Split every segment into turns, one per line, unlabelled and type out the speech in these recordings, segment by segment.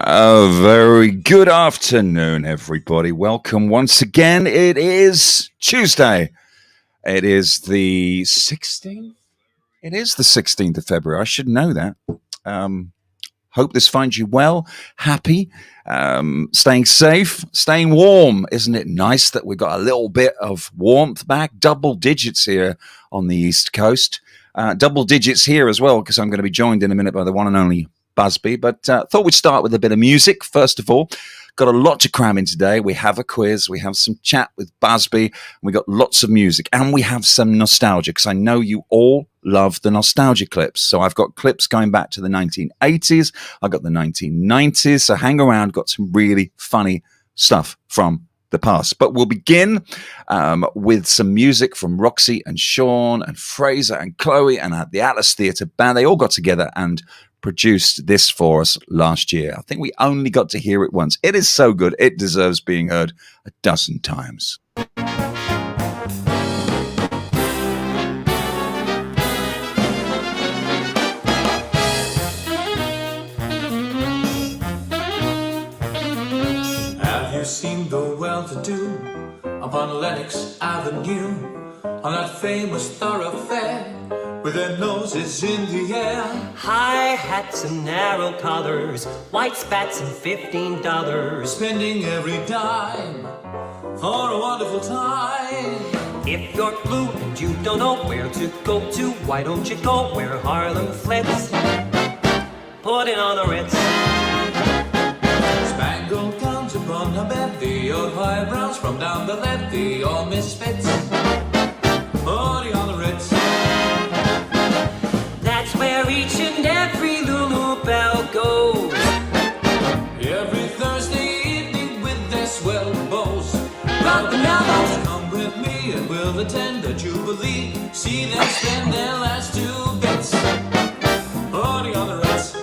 A very good afternoon, everybody. Welcome once again. It is Tuesday. It is the 16th. It is the 16th of February. I should know that. Hope this finds you well, happy, staying safe, staying warm. Isn't it nice that we've got a little bit of warmth back? Double digits here on the East Coast. Double digits here as well, because I'm going to be joined in a minute by the one and only Busby, but thought we'd start with a bit of music. First of all, got a lot to cram in today. We have a quiz, we have some chat with Busby, we got lots of music, and we have some nostalgia, because I know you all love the nostalgia clips. So I've got clips going back to the 1980s, I've got the 1990s, so hang around, got some really funny stuff from the past. But we'll begin with some music from Roxy and Sean and Fraser and Chloe and the Atlas Theatre Band. They all got together and produced this for us last year. I think we only got to hear it once. It is so good, it deserves being heard a dozen times.
Have you seen the well-to-do upon Lenox Avenue, on that famous thoroughfare with their noses in the air?
High hats and narrow collars, white spats and $15.
Spending every dime for a wonderful time.
If you're blue and you don't know where to go to, why don't you go where Harlem flits? Put it on the Ritz.
Spangled gowns upon a bevy of highbrows from down the levee, all misfits. Put it on the Ritz.
Where each and every Lulu Belle goes.
Every Thursday evening with their swell bows. Rock the elbows, come with me and we'll attend a jubilee. See them spend their last 2 bits. Party on the Ritz.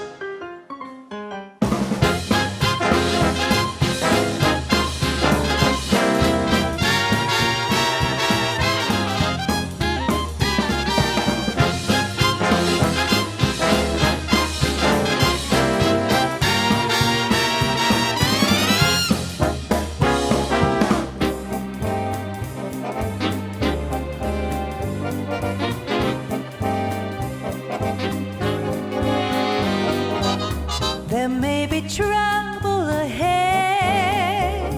There may be trouble ahead,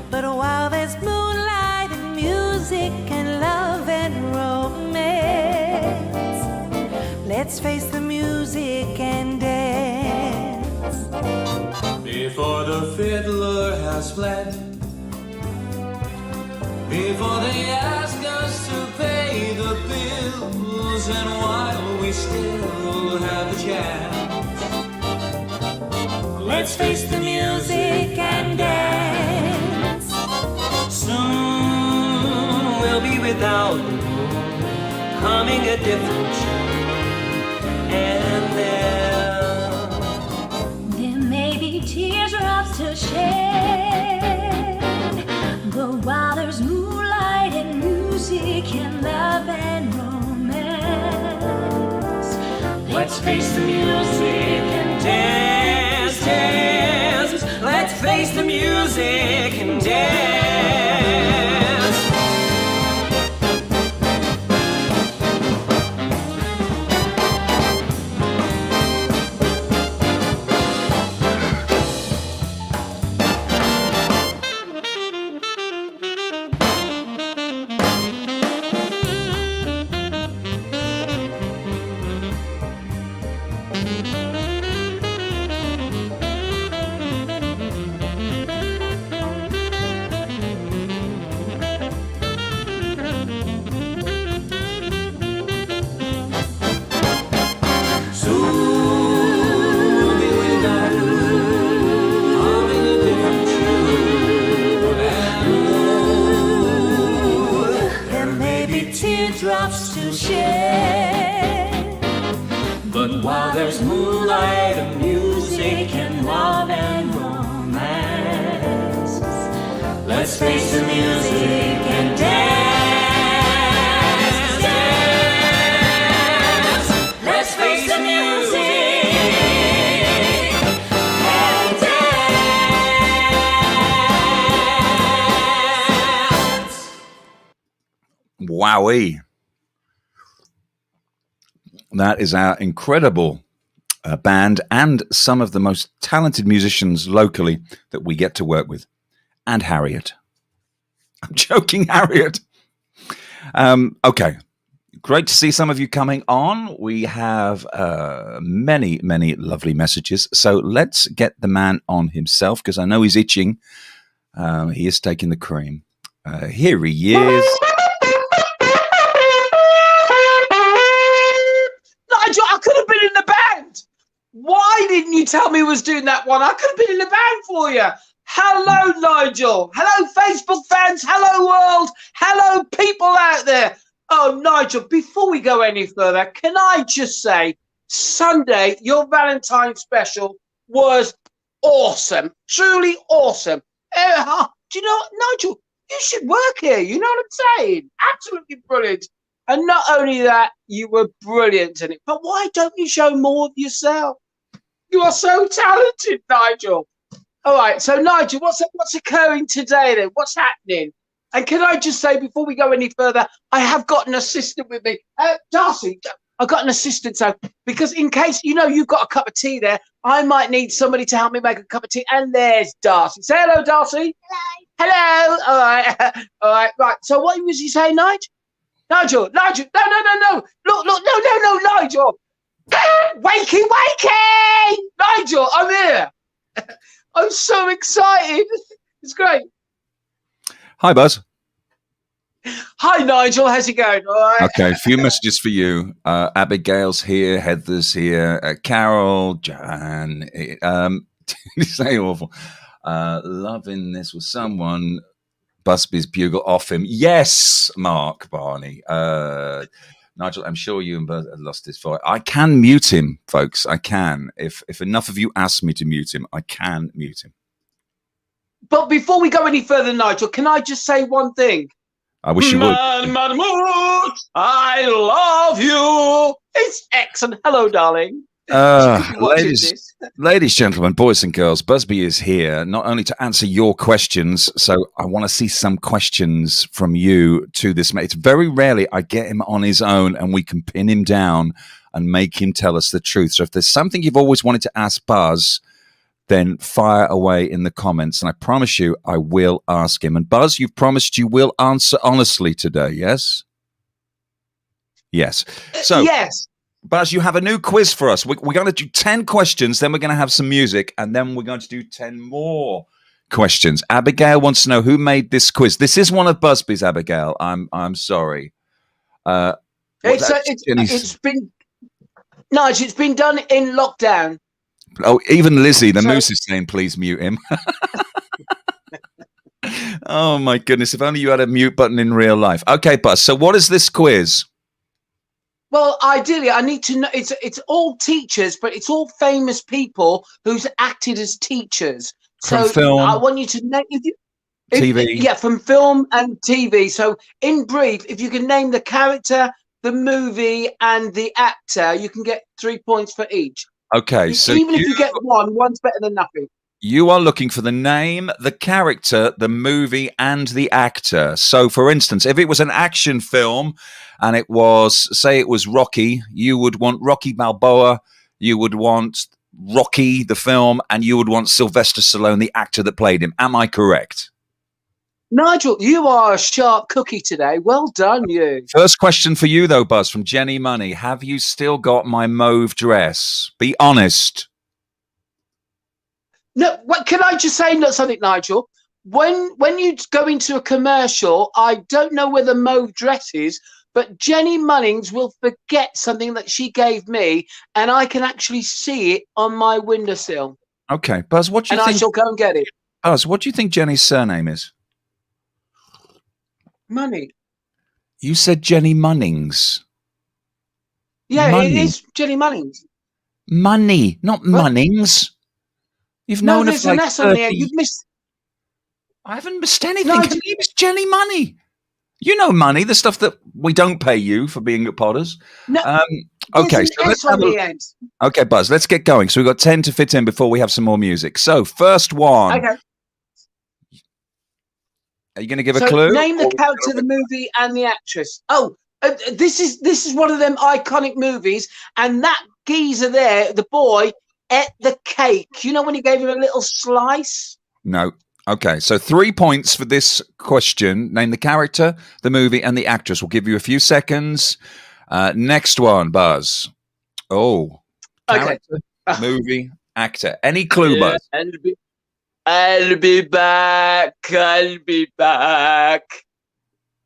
but while there's moonlight and music and love and romance, let's face the music and dance.
Before the fiddler has fled, before they ask us to pay the bills, and while we still have a chance, let's face the music and dance.
Soon we'll be without the moon, humming a different tune. And
there may be teardrops to shed, but while there's moonlight and music and love and romance,
let's face the music and dance, dance. Let's face the music and dance.
Teardrops to shed,
but while there's moonlight and music and love and romance, let's face the music and dance, dance. Let's face the music and
Wowee. That is our incredible band and some of the most talented musicians locally that we get to work with. And Harriet. I'm joking, Harriet. Okay. Great to see some of you coming on. We have many, many lovely messages. So let's get the man on himself because I know he's itching. He is taking the cream. Here he is.
Nigel, I could have been in the band. Why didn't you tell me I was doing that one? I could have been in the band for you. Hello, Nigel. Hello, Facebook fans. Hello, world. Hello, people out there. Oh, Nigel, before we go any further, can I just say, Sunday, your Valentine's special was awesome. Truly awesome. Do you know what, Nigel? You should work here. You know what I'm saying? Absolutely brilliant. And not only that, you were brilliant in it. But why don't you show more of yourself? You are so talented, Nigel. All right. So, Nigel, what's occurring today then? What's happening? And can I just say, before we go any further, I have got an assistant with me. Darcy, I've got an assistant. So, because in case, you've got a cup of tea there, I might need somebody to help me make a cup of tea. And there's Darcy. Say hello, Darcy. Hello. All right. All right. Right. So what was you saying, Nigel? Nigel. No. Look, no, Nigel. Wakey. Nigel, I'm here. I'm so excited. It's great.
Hi, Buzz.
Hi, Nigel. How's it going? All right.
Okay, a few messages for you. Abigail's here. Heather's here. Carol, Jan. Say awful. Loving this with someone. Busby's bugle off him. Yes, Mark Barney. Nigel, I'm sure you and Buzz have lost his voice. I can mute him, folks. I can. If enough of you ask me to mute him, I can mute him.
But before we go any further, Nigel, can I just say one thing?
I wish you would.
Mahmood, I love you. It's excellent. Hello, darling.
Ladies, gentlemen, boys and girls, Busby is here not only to answer your questions, so I want to see some questions from you to this. It's very rarely I get him on his own and we can pin him down and make him tell us the truth. So if there's something you've always wanted to ask Buzz, then fire away in the comments. And I promise you, I will ask him. And Buzz, you've promised you will answer honestly today, yes? Yes. So,
yes.
Buzz, you have a new quiz for us. We're going to do 10 questions, then we're going to have some music, and then we're going to do 10 more questions. Abigail wants to know who made this quiz. This is one of Busby's, Abigail. I'm sorry.
It's been done in lockdown.
Oh, even Lizzie, the moose, is saying, please mute him. Oh, my goodness. If only you had a mute button in real life. Okay, Buzz. So what is this quiz?
Well, ideally, I need to know. It's all teachers, but it's all famous people who's acted as teachers. So
from film,
I want you to name
TV.
Yeah, from film and TV. So in brief, if you can name the character, the movie, and the actor, you can get 3 points for each.
Okay, so
even if you get one's better than nothing.
You are looking for the name, the character, the movie, and the actor. So, for instance, if it was an action film and it was, say it was Rocky, you would want Rocky Balboa, you would want Rocky, the film, and you would want Sylvester Stallone, the actor that played him. Am I correct?
Nigel, you are a sharp cookie today. Well done, you.
First question for you, though, Buzz, from Jenny Money. Have you still got my mauve dress? Be honest.
No, can I just say something, Nigel? When you go into a commercial, I don't know where the mauve dress is, but Jenny Munnings will forget something that she gave me, and I can actually see it on my windowsill.
Okay, Buzz, what do you think?
And I shall go and get it.
Buzz, what do you think Jenny's surname is?
Money.
You said Jenny Munnings.
Yeah,
Money.
It is Jenny Munnings.
Money, not Munnings. You've known her for like 30...
You've missed.
I haven't missed anything. Her name is Jenny Money. You know Money, the stuff that we don't pay you for being at Potters.
No.
Okay, so let's have Okay, Buzz, let's get going. So we've got 10 to fit in before we have some more music. So first one.
Okay.
Are you going to give a
So
clue?
name the character, the movie, and the actress. Oh, this is one of them iconic movies, and that geezer there, the boy, ate the cake. You know when he gave him a little slice?
No. Okay, so 3 points for this question. Name the character, the movie, and the actress. We'll give you a few seconds. Next one, Buzz. Oh,
Okay.
character, movie, actor. Any clue,
Yeah,
Buzz?
I'll be back. I'll be back.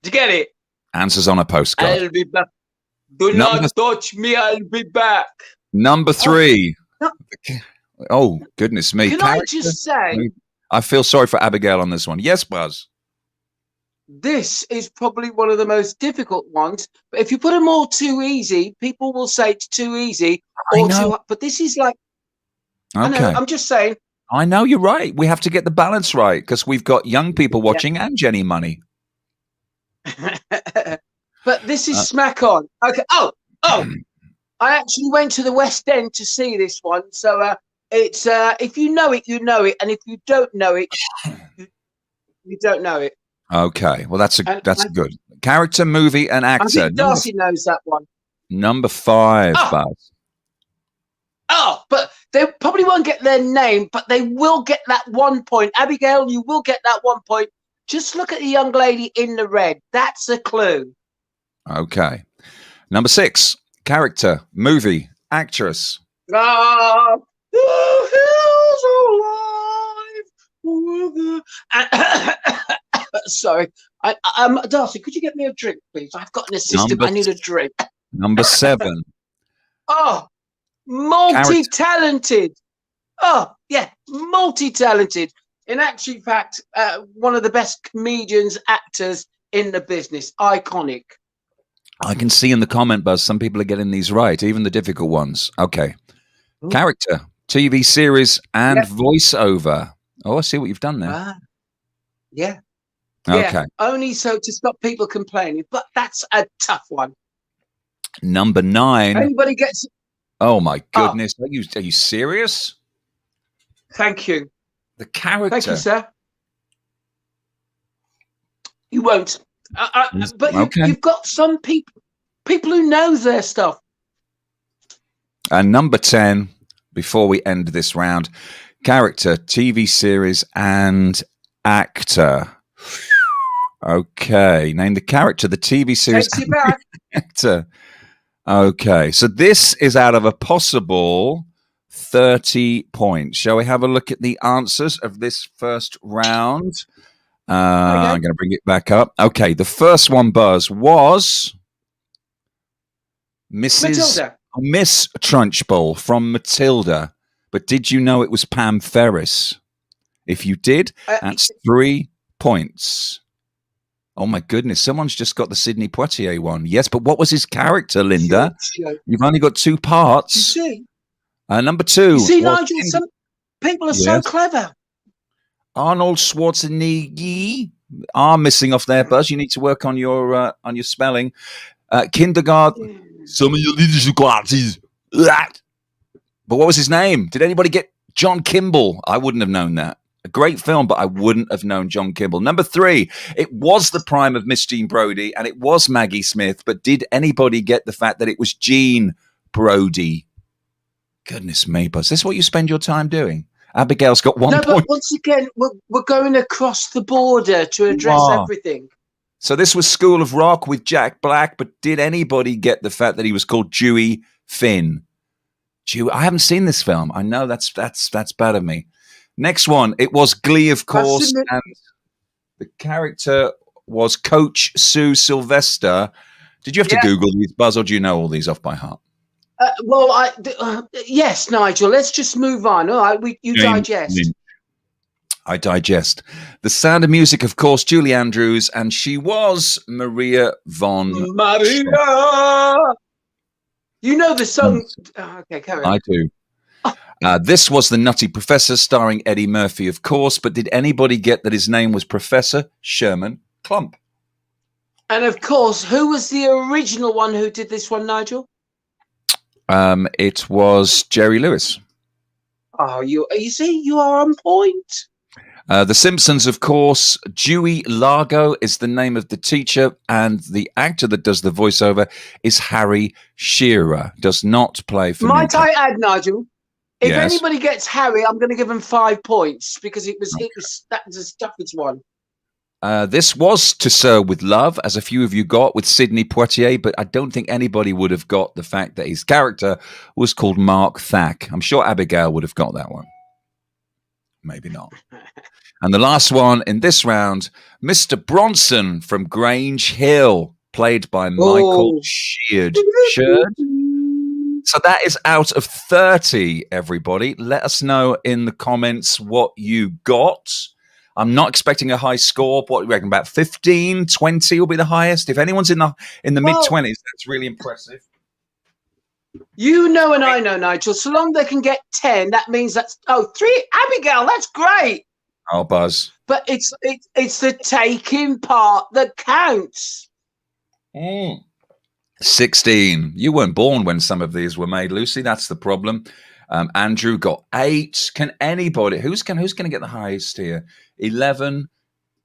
Did you get it?
Answers on a postcard.
I'll be back. Do
Number-
not touch me. I'll be back.
Number 3.
no.
Oh, goodness me.
Can I just say,
I feel sorry for Abigail on this one. Yes, Buzz.
this is probably one of the most difficult ones. But if you put them all too easy, people will say it's too easy
I
or
know.
too hard. But this is like, I
Okay.
know, I'm just saying.
I know you're right. We have to get the balance right because we've got young people watching and Jenny Money.
But this is smack on. Okay. Oh. I actually went to the West End to see this one. So it's if you know it, you know it, and if you don't know it, you don't know it.
Okay. Well, that's
And
good. Character, movie, and
I
actor.
think Darcy knows that one.
Number 5,
Oh.
Buzz.
Oh, but they probably won't get their name, but they will get that 1 point. Abigail, you will get that 1 point. Just look at the young lady in the red. That's a clue.
Okay. Number 6. Character, movie, actress.
Ah, the hills alive. Sorry. Darcy, could you get me a drink, please? I've got an assistant.
Number
I need a drink.
Number 7.
Oh, multi-talented. Oh, yeah, multi-talented. In actual fact, one of the best comedians, actors in the business. Iconic.
I can see in the comment, Buzz, some people are getting these right, even the difficult ones. Okay.
Ooh.
Character, TV series, and
Yep.
voiceover. Oh, I see what you've done there.
Ah, yeah.
Okay.
Yeah, only so to stop people complaining, but that's a tough one.
Number 9.
Anybody gets?
Oh, my goodness. Are you serious?
Thank you,
The character.
thank you, sir. You won't, but
Okay.
you've got some people who know their stuff.
And number 10, before we end this round, character, TV series, and actor. Okay. Name the character, the TV series,
Takes you
and
back.
actor. Okay. So this is out of a possible 30 points. Shall we have a look at the answers of this first round? I'm going to bring it back up. Okay. The first one, Buzz, was
Matilda.
Miss Trunchbull from Matilda. But did you know it was Pam Ferris? If you did, that's 3 points. Oh my goodness, someone's just got the Sidney Poitier one. Yes, but what was his character, Linda? You've only got 2
You
parts.
see,
Number 2.
you see,
was
Nigel. Some people are so
Yes.
clever.
Arnold Schwarzenegger. R missing off there, Buzz. You need to work on your spelling. Kindergarten. Some of your leadership classes. But what was his name? Did anybody get John Kimball? I wouldn't have known that. A great film, but I wouldn't have known John Kimball. Number 3, it was the prime of Miss Jean Brodie, and it was Maggie Smith, but did anybody get the fact that it was Jean Brodie? Goodness me, Buzz. This is what you spend your time doing? Abigail's got 1
No,
point.
but once again, we're going across the border to address
are.
everything.
So this was School of Rock with Jack Black, but did anybody get the fact that he was called Dewey Finn? I haven't seen this film. I know that's bad of me. Next one, it was Glee, of course, and the character was Coach Sue Sylvester. Did you have to Google these, Buzz, or do you know all these off by heart?
Yes, Nigel. Let's just move on. All right, you digest.
I digest. The Sound of Music, of course, Julie Andrews, and she was Maria von.
Maria. You know the song. Okay, carry on.
I do. This was The Nutty Professor, starring Eddie Murphy, of course, but did anybody get that his name was Professor Sherman Klump?
And of course, who was the original one who did this one, Nigel?
It was Jerry Lewis.
Oh, you see, you are on point.
The Simpsons, of course. Dewey Largo is the name of the teacher, and the actor that does the voiceover is Harry Shearer. Does not play for.
Might I add, Nigel? If
Yes.
anybody gets Harry, I'm going to give him 5 points because that was a toughest one.
This was To Sir with Love, as a few of you got with Sidney Poitier, but I don't think anybody would have got the fact that his character was called Mark Thack. I'm sure Abigail would have got that one. Maybe not. And the last one in this round, Mr. Bronson from Grange Hill, played by Michael Sheard. So that is out of 30, everybody. Let us know in the comments what you got. I'm not expecting a high score. What do you reckon? About 15, 20 will be the highest. If anyone's in the mid-20s, that's really impressive.
You know and I know, Nigel. So long they can get 10, that means that's 3. Abigail, that's great.
Oh, Buzz.
But it's the taking part that counts.
16. You weren't born when some of these were made, Lucy. That's the problem. Andrew got 8. Can anybody? Who's going to get the highest here? 11,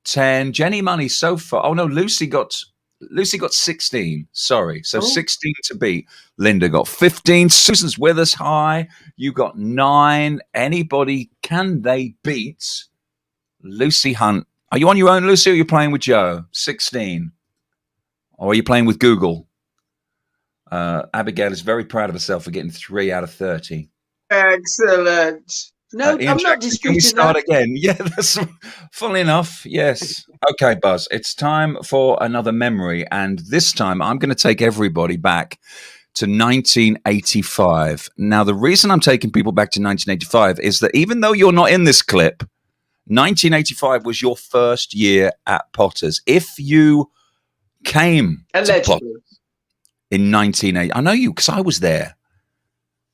10. Jenny Money so far. Oh no, Lucy got 16. Sorry, so 16 to beat. Linda got 15. Susan's with us. High. You got 9. Anybody? Can they beat Lucy Hunt? Are you on your own, Lucy? Or are you playing with Joe? 16. Or are you playing with Google? Abigail is very proud of herself for getting 3 out of 30.
Excellent. No,
Ian
I'm not
Jackson, can we
disputing
start
that.
again? Yeah, that's funnily enough. Yes. Okay, Buzz. It's time for another memory, and this time I'm going to take everybody back to 1985. Now, the reason I'm taking people back to 1985 is that even though you're not in this clip, 1985 was your first year at Potters. If you came to
Allegedly.
Potters in 1980, I know you because I was there.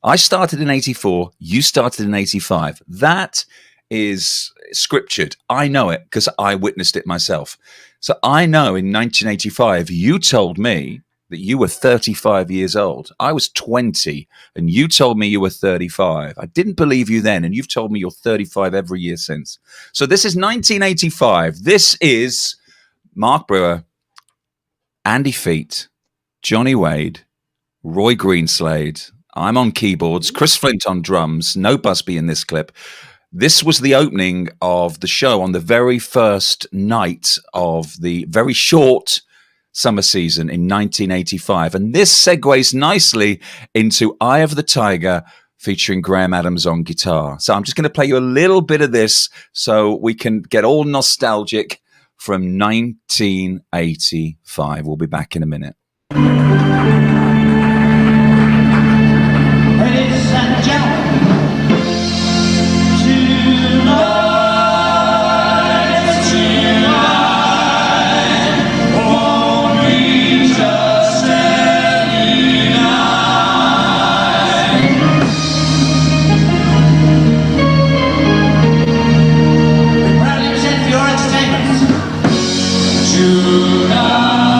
I started in 84. You started in 85. That is scriptured. I know it because I witnessed it myself. So I know in 1985, you told me that you were 35 years old. I was 20 and you told me you were 35. I didn't believe you then, and you've told me you're 35 every year since. So this is 1985. This is Mark Brewer, Andy Feet, Johnny Wade, Roy Greenslade. I'm on keyboards, Chris Flint on drums, no Busby in this clip. This was the opening of the show on the very first night of the very short summer season in 1985. And this segues nicely into Eye of the Tiger featuring Graham Adams on guitar. So I'm just going to play you a little bit of this so we can get all nostalgic from 1985. We'll be back in a minute.
Ladies and gentlemen, tonight, won't be just any night. We proudly present for your entertainment tonight.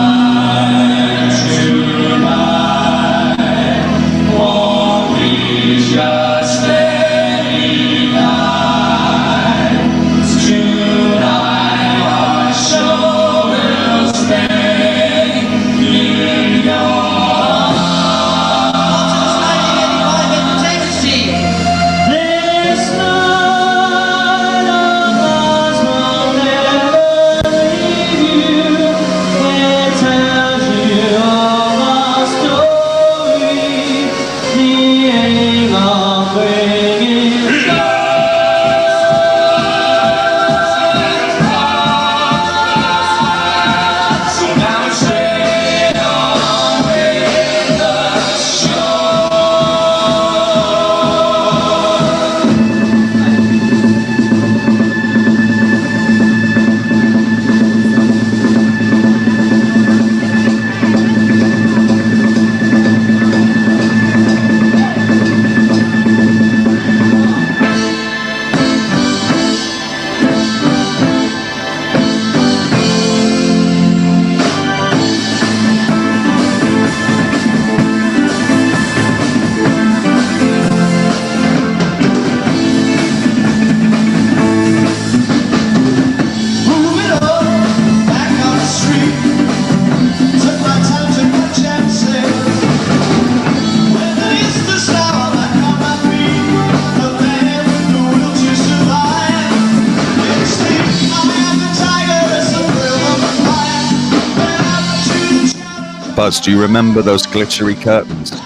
Buzz, do you remember those glittery curtains at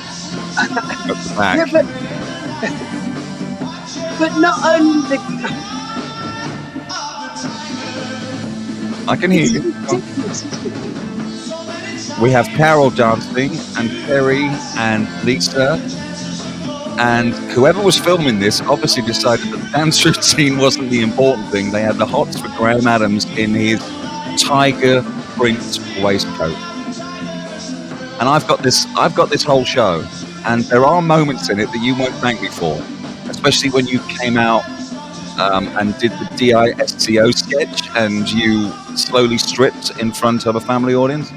the back?
Yeah, but not only the.
I can hear you. We have Carol dancing, and Terry and Lisa, and whoever was filming this obviously decided that the dance routine wasn't the important thing. They had the hots for Graham Adams in his tiger print waistcoat, and I've got this whole show, and there are moments in it that you won't thank me for, especially when you came out and did the DISCO sketch, and you slowly stripped in front of a family audience.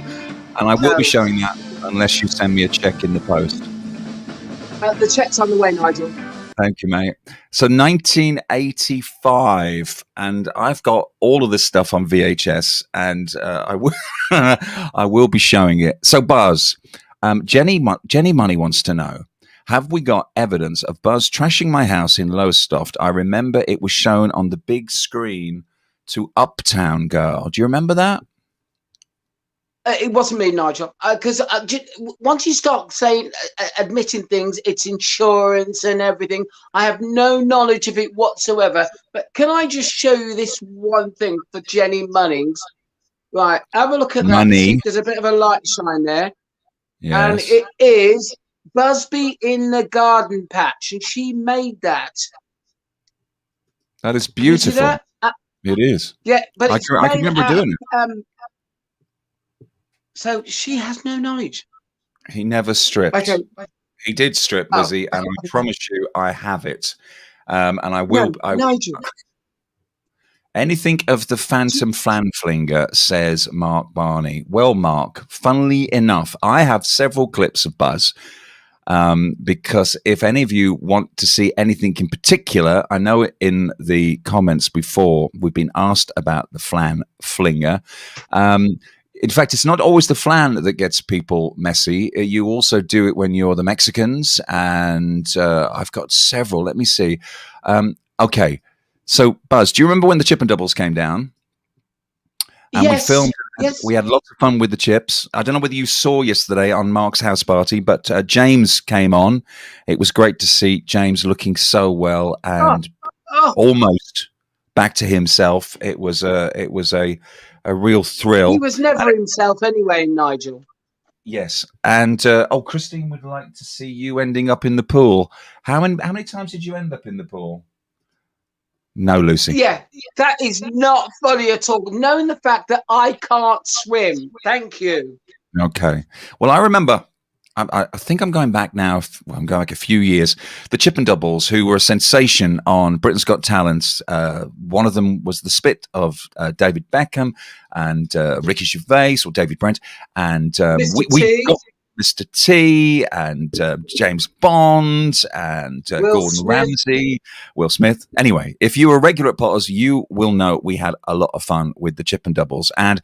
And I will be showing that unless you send me a check in the post.
The check's on the way, Nigel.
Thank you, mate. So 1985, and I've got all of this stuff on VHS, and I will be showing it. So Buzz, Jenny Money wants to know, have we got evidence of Buzz trashing my house in Lowestoft? I remember it was shown on the big screen to Uptown Girl. Do you remember that?
It wasn't me, Nigel. Because once you start saying, admitting things, it's insurance and everything. I have no knowledge of it whatsoever. But can I just show you this one thing for Jenny Munnings? Right, have a look at that.
Money.
There's a bit of a light shine there.
Yes.
And it is Busby in the Garden Patch. And she made that.
That is
Can you see
beautiful.
that?
It is.
Yeah, but
I
it's
can remember
made
doing it.
So she has no knowledge.
He never stripped.
Okay.
He did strip,
Oh.
Lizzie, and I promise you, I have it. And I will.
No, Nigel.
Anything of the Phantom Flanflinger, says Mark Barney. Well, Mark, funnily enough, I have several clips of Buzz. Because if any of you want to see anything in particular, I know in the comments before we've been asked about the Flanflinger. In fact, it's not always the flan that gets people messy. You also do it when you're the Mexicans, and I've got several. Let me see. Okay, so Buzz, do you remember when the Chip and Doubles came down? And
Yes,
we filmed.
yes.
We had lots of fun with the chips. I don't know whether you saw yesterday on Mark's house party, but James came on. It was great to see James looking so well and almost back to himself. It was a real thrill.
He was never himself anyway, Nigel.
Yes, and Christine would like to see you ending up in the pool. How many times did you end up in the pool? No, Lucy.
Yeah, that is not funny at all. Knowing the fact that I can't swim. Thank you.
Okay. Well, I remember. I think I'm going back now. I'm going back a few years. The Chip and Doubles, who were a sensation on Britain's Got Talent. One of them was the spit of David Beckham and Ricky Gervais, or David Brent, and we got Mr. T and James Bond and Gordon Ramsay, Will Smith. Anyway, if you were regular at Potters, you will know we had a lot of fun with the Chip and Doubles. And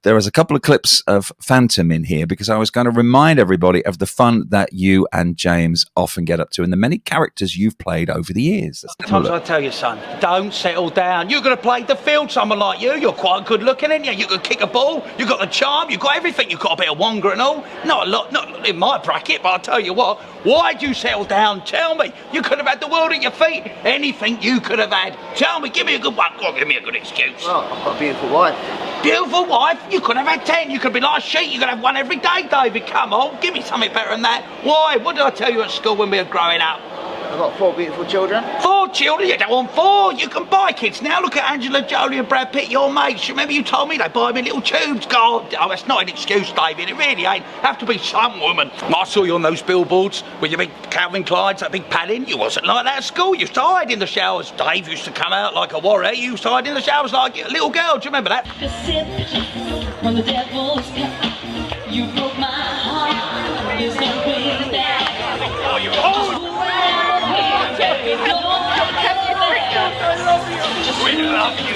there is a couple of clips of Phantom in here because I was going to remind everybody of the fun that you and James often get up to and the many characters you've played over the years.
Sometimes I tell you, son, don't settle down. You're going to play the field, someone like you. You're quite good looking, aren't you? You can kick a ball. You've got the charm. You've got everything. You've got a bit of wonga and all. Not a lot, not in my bracket, but I'll tell you what. Why'd you settle down? Tell me. You could have had the world at your feet. Anything you could have had. Tell me. Give me a good one. Go on, give me a good excuse.
Well, I've got a beautiful wife.
Beautiful wife? You could have had 10. You could be like a sheep. You could have one every day, David. Come on. Give me something better than that. Why? What did I tell you at school when we were growing up?
I've got 4 beautiful children.
4 children? You don't want 4. You can buy kids now. Look at Angela Jolie and Brad Pitt, your mates. Remember you told me they buy me little tubes? God, oh, that's not an excuse, David. It really ain't. Have to be some woman. I saw you on those billboards with your big Calvin Klein's, that big padding. You wasn't like that at school. You used to hide in the showers. Dave used to come out like a warrior. You used to hide in the showers like a little girl. Do you remember that?
From the devil's cut, you broke my heart. There's no way back.
We love you.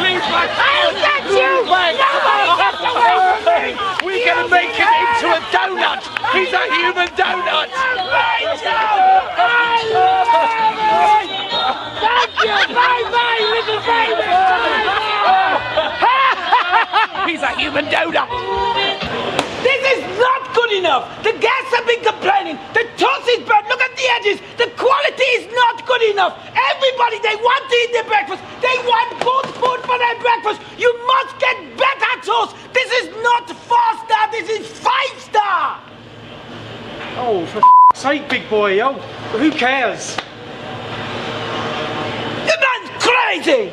Leave my We're going to make him into a donut. He's a human donut. Thank you. Bye-bye, little baby. He's a human donut. wages. The quality is not good enough. Everybody, they want to eat their breakfast. They want good food for their breakfast. You must get better sauce. This is not 4-star, this is 5-star.
Oh, for sake, big boy, oh, who cares?
The man's crazy.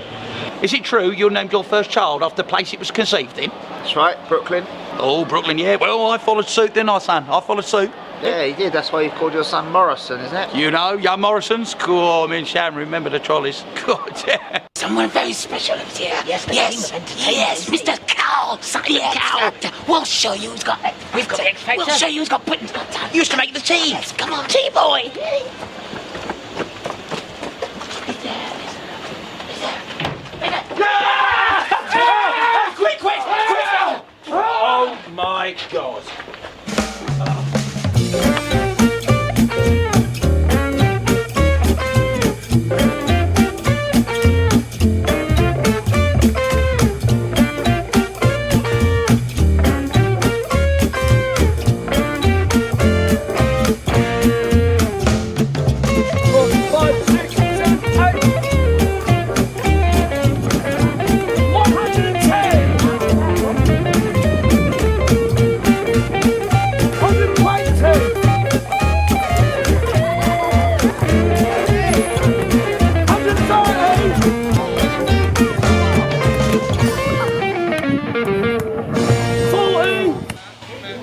Is it true you named your first child after the place it was conceived in?
That's right, Brooklyn.
Oh, Brooklyn, yeah. Well, I followed suit, didn't I, son? I followed suit.
Yeah, you did. That's why you called your son Morrison, isn't it?
You know, young Morrison's. Cool. I mean, Sharon, remember the trolleys. God, yeah.
Someone very special is here. Yes, Mr. Cowell, Simon Cowell. We'll show you who's got. We've got the X Factor. We'll show you who's got Britain's Got Talent.
Used to make the tea.
Yes, come on, tea boy.
Quick! Oh my God.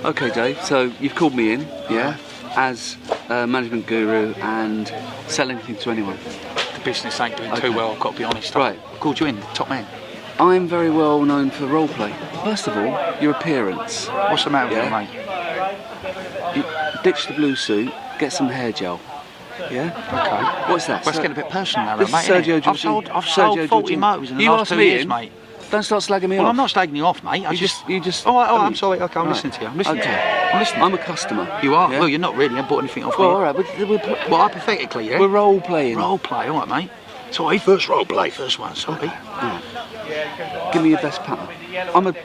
Okay, Dave, so you've called me in, yeah, as a management guru and sell anything to anyone.
The business ain't doing too well, I've got to be honest.
Right.
I called you in, top man.
I'm very well known for role play. First of all, your appearance.
What's the matter with you, mate?
You ditch the blue suit, get some hair gel. Yeah?
Okay.
What's that?
Let's get a bit personal now,
This
mate.
is Sergio
innit? I've sold 40 motors in the last 2 years, mate.
Don't start slagging me
Well,
off.
I'm not slagging you off, mate.
You just.
Oh, I'm sorry. Okay, I'm listening to you. I'm listening to you. I'm listening.
I'm a customer.
You are?
Yeah?
Well, you're not really. I haven't bought anything off
Well,
you.
all right, we're
Well, hypothetically, yeah?
We're role playing.
Role play, all right, mate. Sorry, first role play, first one, sorry.
Give me your best pattern.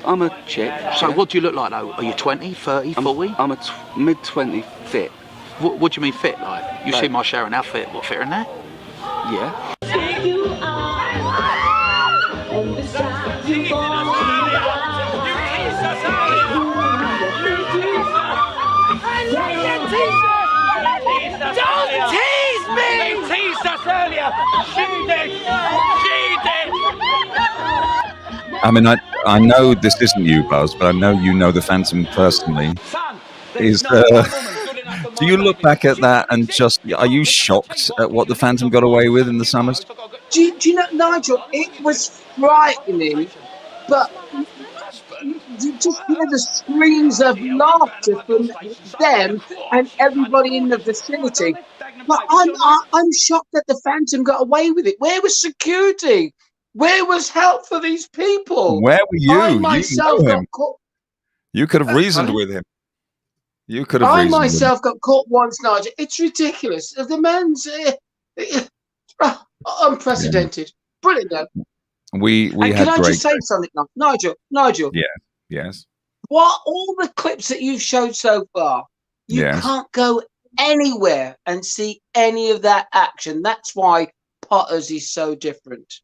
I'm a chick.
So
yeah?
what do you look like, though? Are you 20, 30, 40?
I'm a mid-20 fit.
What do you mean fit, like? You
Like-
see my Sharon outfit, what, fitter than that?
Yeah.
Don't tease me! They teased us earlier! She did!
I mean, I know this isn't you, Buzz, but I know you know the Phantom personally. Do you look back at that and just, are you shocked at what the Phantom got away with in the summers?
Do you know, Nigel, it was frightening, but you just hear the screams of laughter from them and everybody in the vicinity. But I'm shocked that the Phantom got away with it. Where was security? Where was help for these people?
Where were you?
I
You
myself
know him.
got caught.
You could have reasoned with him. You could have
I
reasoned with him.
myself got caught once, Nigel. It's ridiculous. The man's unprecedented. Brilliant, though.
We
And
had
can I
great.
just say something, Nigel?
Yeah. Yes.
What all the clips that you've showed so far, you
Yes.
can't go anywhere and see any of that action. That's why Potters is so different.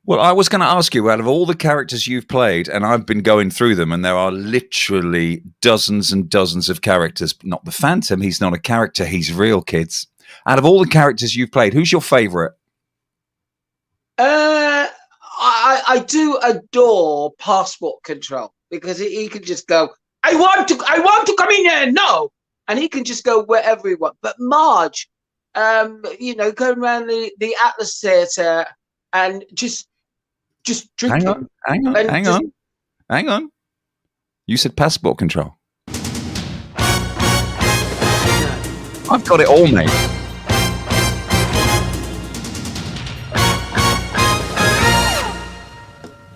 Well, I was going to ask you, out of all the characters you've played, and I've been going through them, and there are literally dozens and dozens of characters. Not the Phantom. He's not a character. He's real, kids. Out of all the characters you've played, who's your favourite?
I do adore Passport Control because he can just go, I want to come in here, no, and he can just go wherever he wants. But Marge, going around the Atlas Theatre and just drinking.
Hang on. You said Passport Control. I've got it all, mate.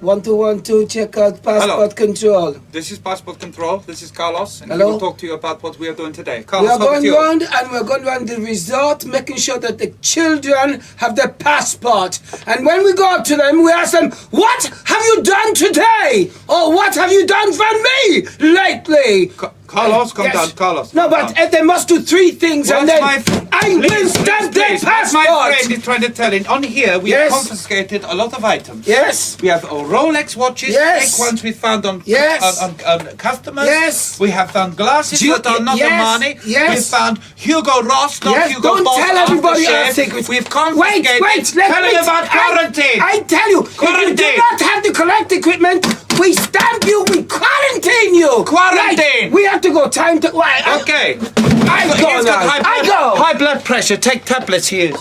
One, two, check out Passport Control.
This is Passport Control. This is Carlos, and
Hello?
we will talk to you about what we are doing today.
We
Carlos,
are
over to
going
you.
round and we're going round the resort, making sure that the children have their passport. And when we go up to them, we ask them, what have you done today? Or what have you done for me lately?
Carlos, calm
Yes.
down, Carlos.
No, but they must do 3 things and
What's
then
my
I will stamp their
Please, my
passport.
friend is trying to tell it. On here, we have confiscated a lot of items.
Yes.
We have Rolex watches,
Yes.
fake ones we found on on customers.
Yes.
We have found glasses that are not the money.
Yes.
We found Hugo Ross, not Hugo
Don't
Boss.
tell everybody our
aftershave.
secrets.
We've confiscated.
Wait,
Tell him about quarantine.
I tell you, if you
Quarantine.
do not have the correct equipment, we stamp you, we quarantine you.
Quarantine.
Right, we have to go. Time to.
Okay.
I go now. I go.
High blood pressure. Take tablets here.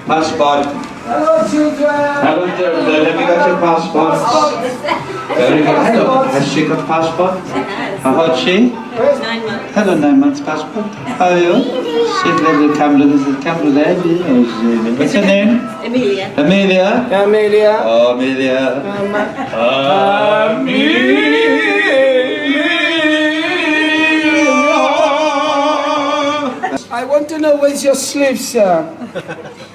Passport.
Hello, children.
Hello, children. Have you got your passports? Very good. Has she got passport? How old is she?
9 months.
Hello, 9 months passport. How are you? See the little camera. This is the camera there. What's your name?
Emilia.
Amelia.
Amelia.
Oh, Amelia.
I want to know where's your sleeve, sir.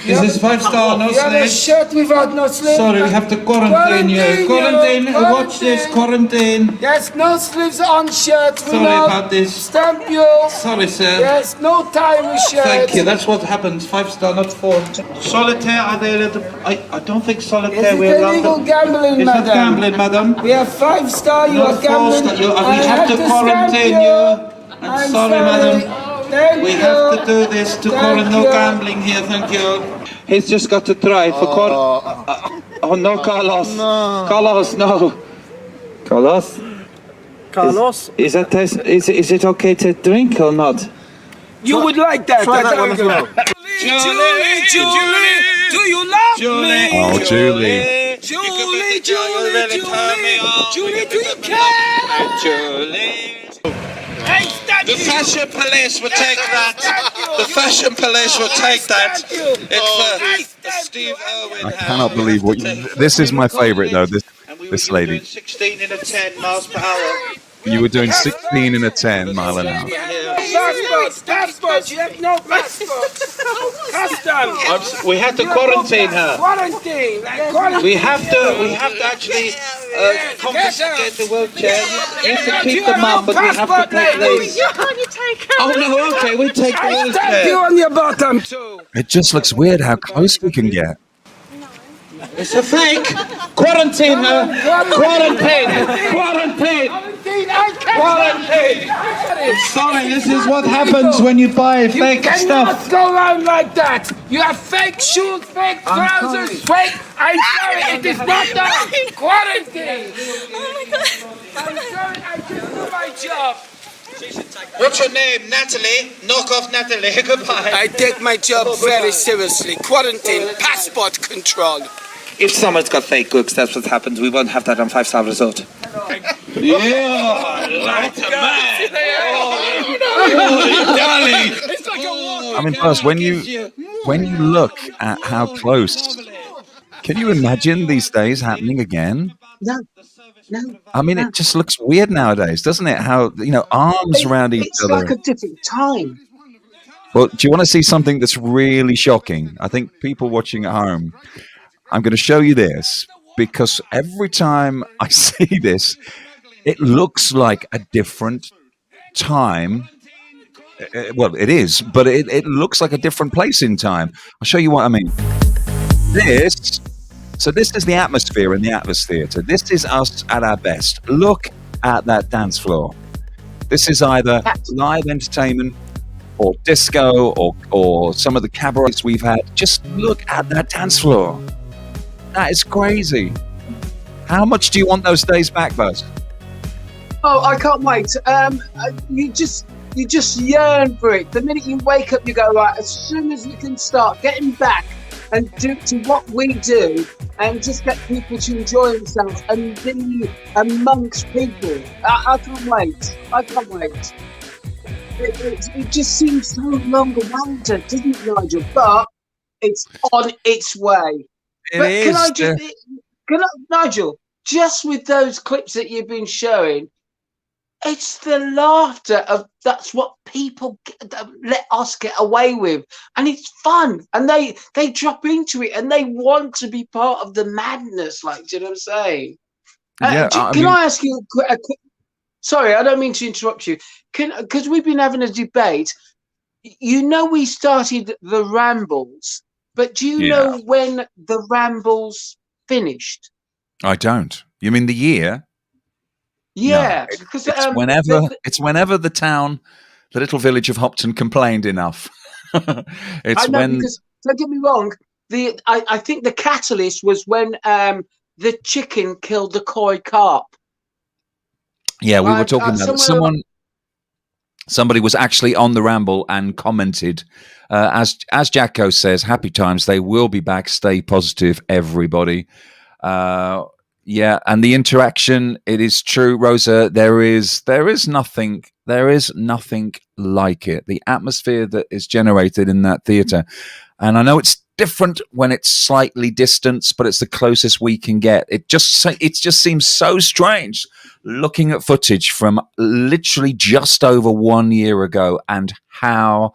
This is 5-star, no
You have a
sleeves.
shirt without no sleeve.
Sorry, we have to quarantine you. Quarantine. Watch this. Quarantine.
Yes, no sleeves on shirt. We
Sorry
know.
about this.
Stamp you.
Sorry, sir.
Yes, no tie with shirt.
Thank you. That's what happens. 5-star, not 4. Solitaire. Are they allowed to? I don't think solitaire.
Is
we're
it
allowed
illegal
to.
gambling,
It's
madam?
not gambling, madam.
We have 5-star. You
Not
are gambling.
4-star. We
I
have to
stamp
quarantine you. I'm sorry, madam.
Thank
We
you.
have to do this to quarantine. No
you.
gambling here. Thank you. He's just got to try for oh no, Carlos. No. Carlos, no. Carlos.
Carlos?
Is that is it okay to drink or not?
You would like that.
Try
That's
that one as well.
Julie, do you love me?
Oh, Julie.
Julie, do you care?
Julie.
Hey, thank
The
you.
fashion police will take that. The fashion police will take that. It's the Steve Irwin.
I cannot believe what this is my favorite though. This lady.
16 in a 10 miles per hour.
You were doing 16 in a 10 mile an hour.
Passport, you have no passport. Customs.
We have to quarantine her.
Quarantine.
We have to actually confiscate the wheelchair. You can keep them up, but we have to take these. Oh no, okay, we take the
I stamp you
wheelchair.
on your bottom too.
It just looks weird how close we can get.
It's a fake. Quarantine her. Quarantine. Quarantine. Quarantine. Sorry, this is what happens when you buy fake
You cannot
stuff.
go around like that. You have fake shoes, fake trousers, fake. I'm sorry, it is not done. Quarantine.
Oh my god.
I'm sorry, I just do my job.
What's your name? Natalie? Knock off Natalie. Goodbye.
I take my job very seriously. Quarantine, passport control.
If someone's got fake goods, that's what happens. We won't have that on 5-star resort. Yeah, like a man.
I mean, plus when you look at how close, can you imagine these days happening again?
No.
I mean, it just looks weird nowadays, doesn't it? How arms around each
It's
other.
like a different time.
Well, do you want to see something that's really shocking? I think people watching at home, I'm going to show you this because every time I see this, it looks like a different time. Well, it is, but it looks like a different place in time. I'll show you what I mean. This is the atmosphere in the Atlas Theatre. This is us at our best. Look at that dance floor. This is either live entertainment or disco or some of the cabarets we've had. Just look at that dance floor. That is crazy. How much do you want those days back, Buzz?
Oh, I can't wait. You just yearn for it. The minute you wake up, you go, right, as soon as we can start getting back and do to what we do and just get people to enjoy themselves and be amongst people. I can't wait. I can't wait. It just seems so long away, doesn't it, Nigel? But it's on its way. Nigel, just with those clips that you've been showing, it's the laughter of that's what people let us get away with, and it's fun, and they drop into it, and they want to be part of the madness. Like, do you know what I'm saying? Can I ask you a quick? Sorry, I don't mean to interrupt you. Because we've been having a debate. you know we started the Rambles, but do you know when the Rambles finished?
I don't. You mean the year?
Yeah,
No,
because
it's whenever the town, the little village of Hopton complained enough. It's
I know,
when.
because don't get me wrong. I think the catalyst was when the chicken killed the koi carp.
Yeah, we were talking about
somewhere
somebody was actually on the Ramble and commented, as Jacko says, happy times. They will be back. Stay positive, everybody. Yeah, and the interaction, it is true, Rosa. There is nothing like it. The atmosphere that is generated in that theatre, and I know it's different when it's slightly distant, but it's the closest we can get. It just seems so strange looking at footage from literally just over 1 year ago, and how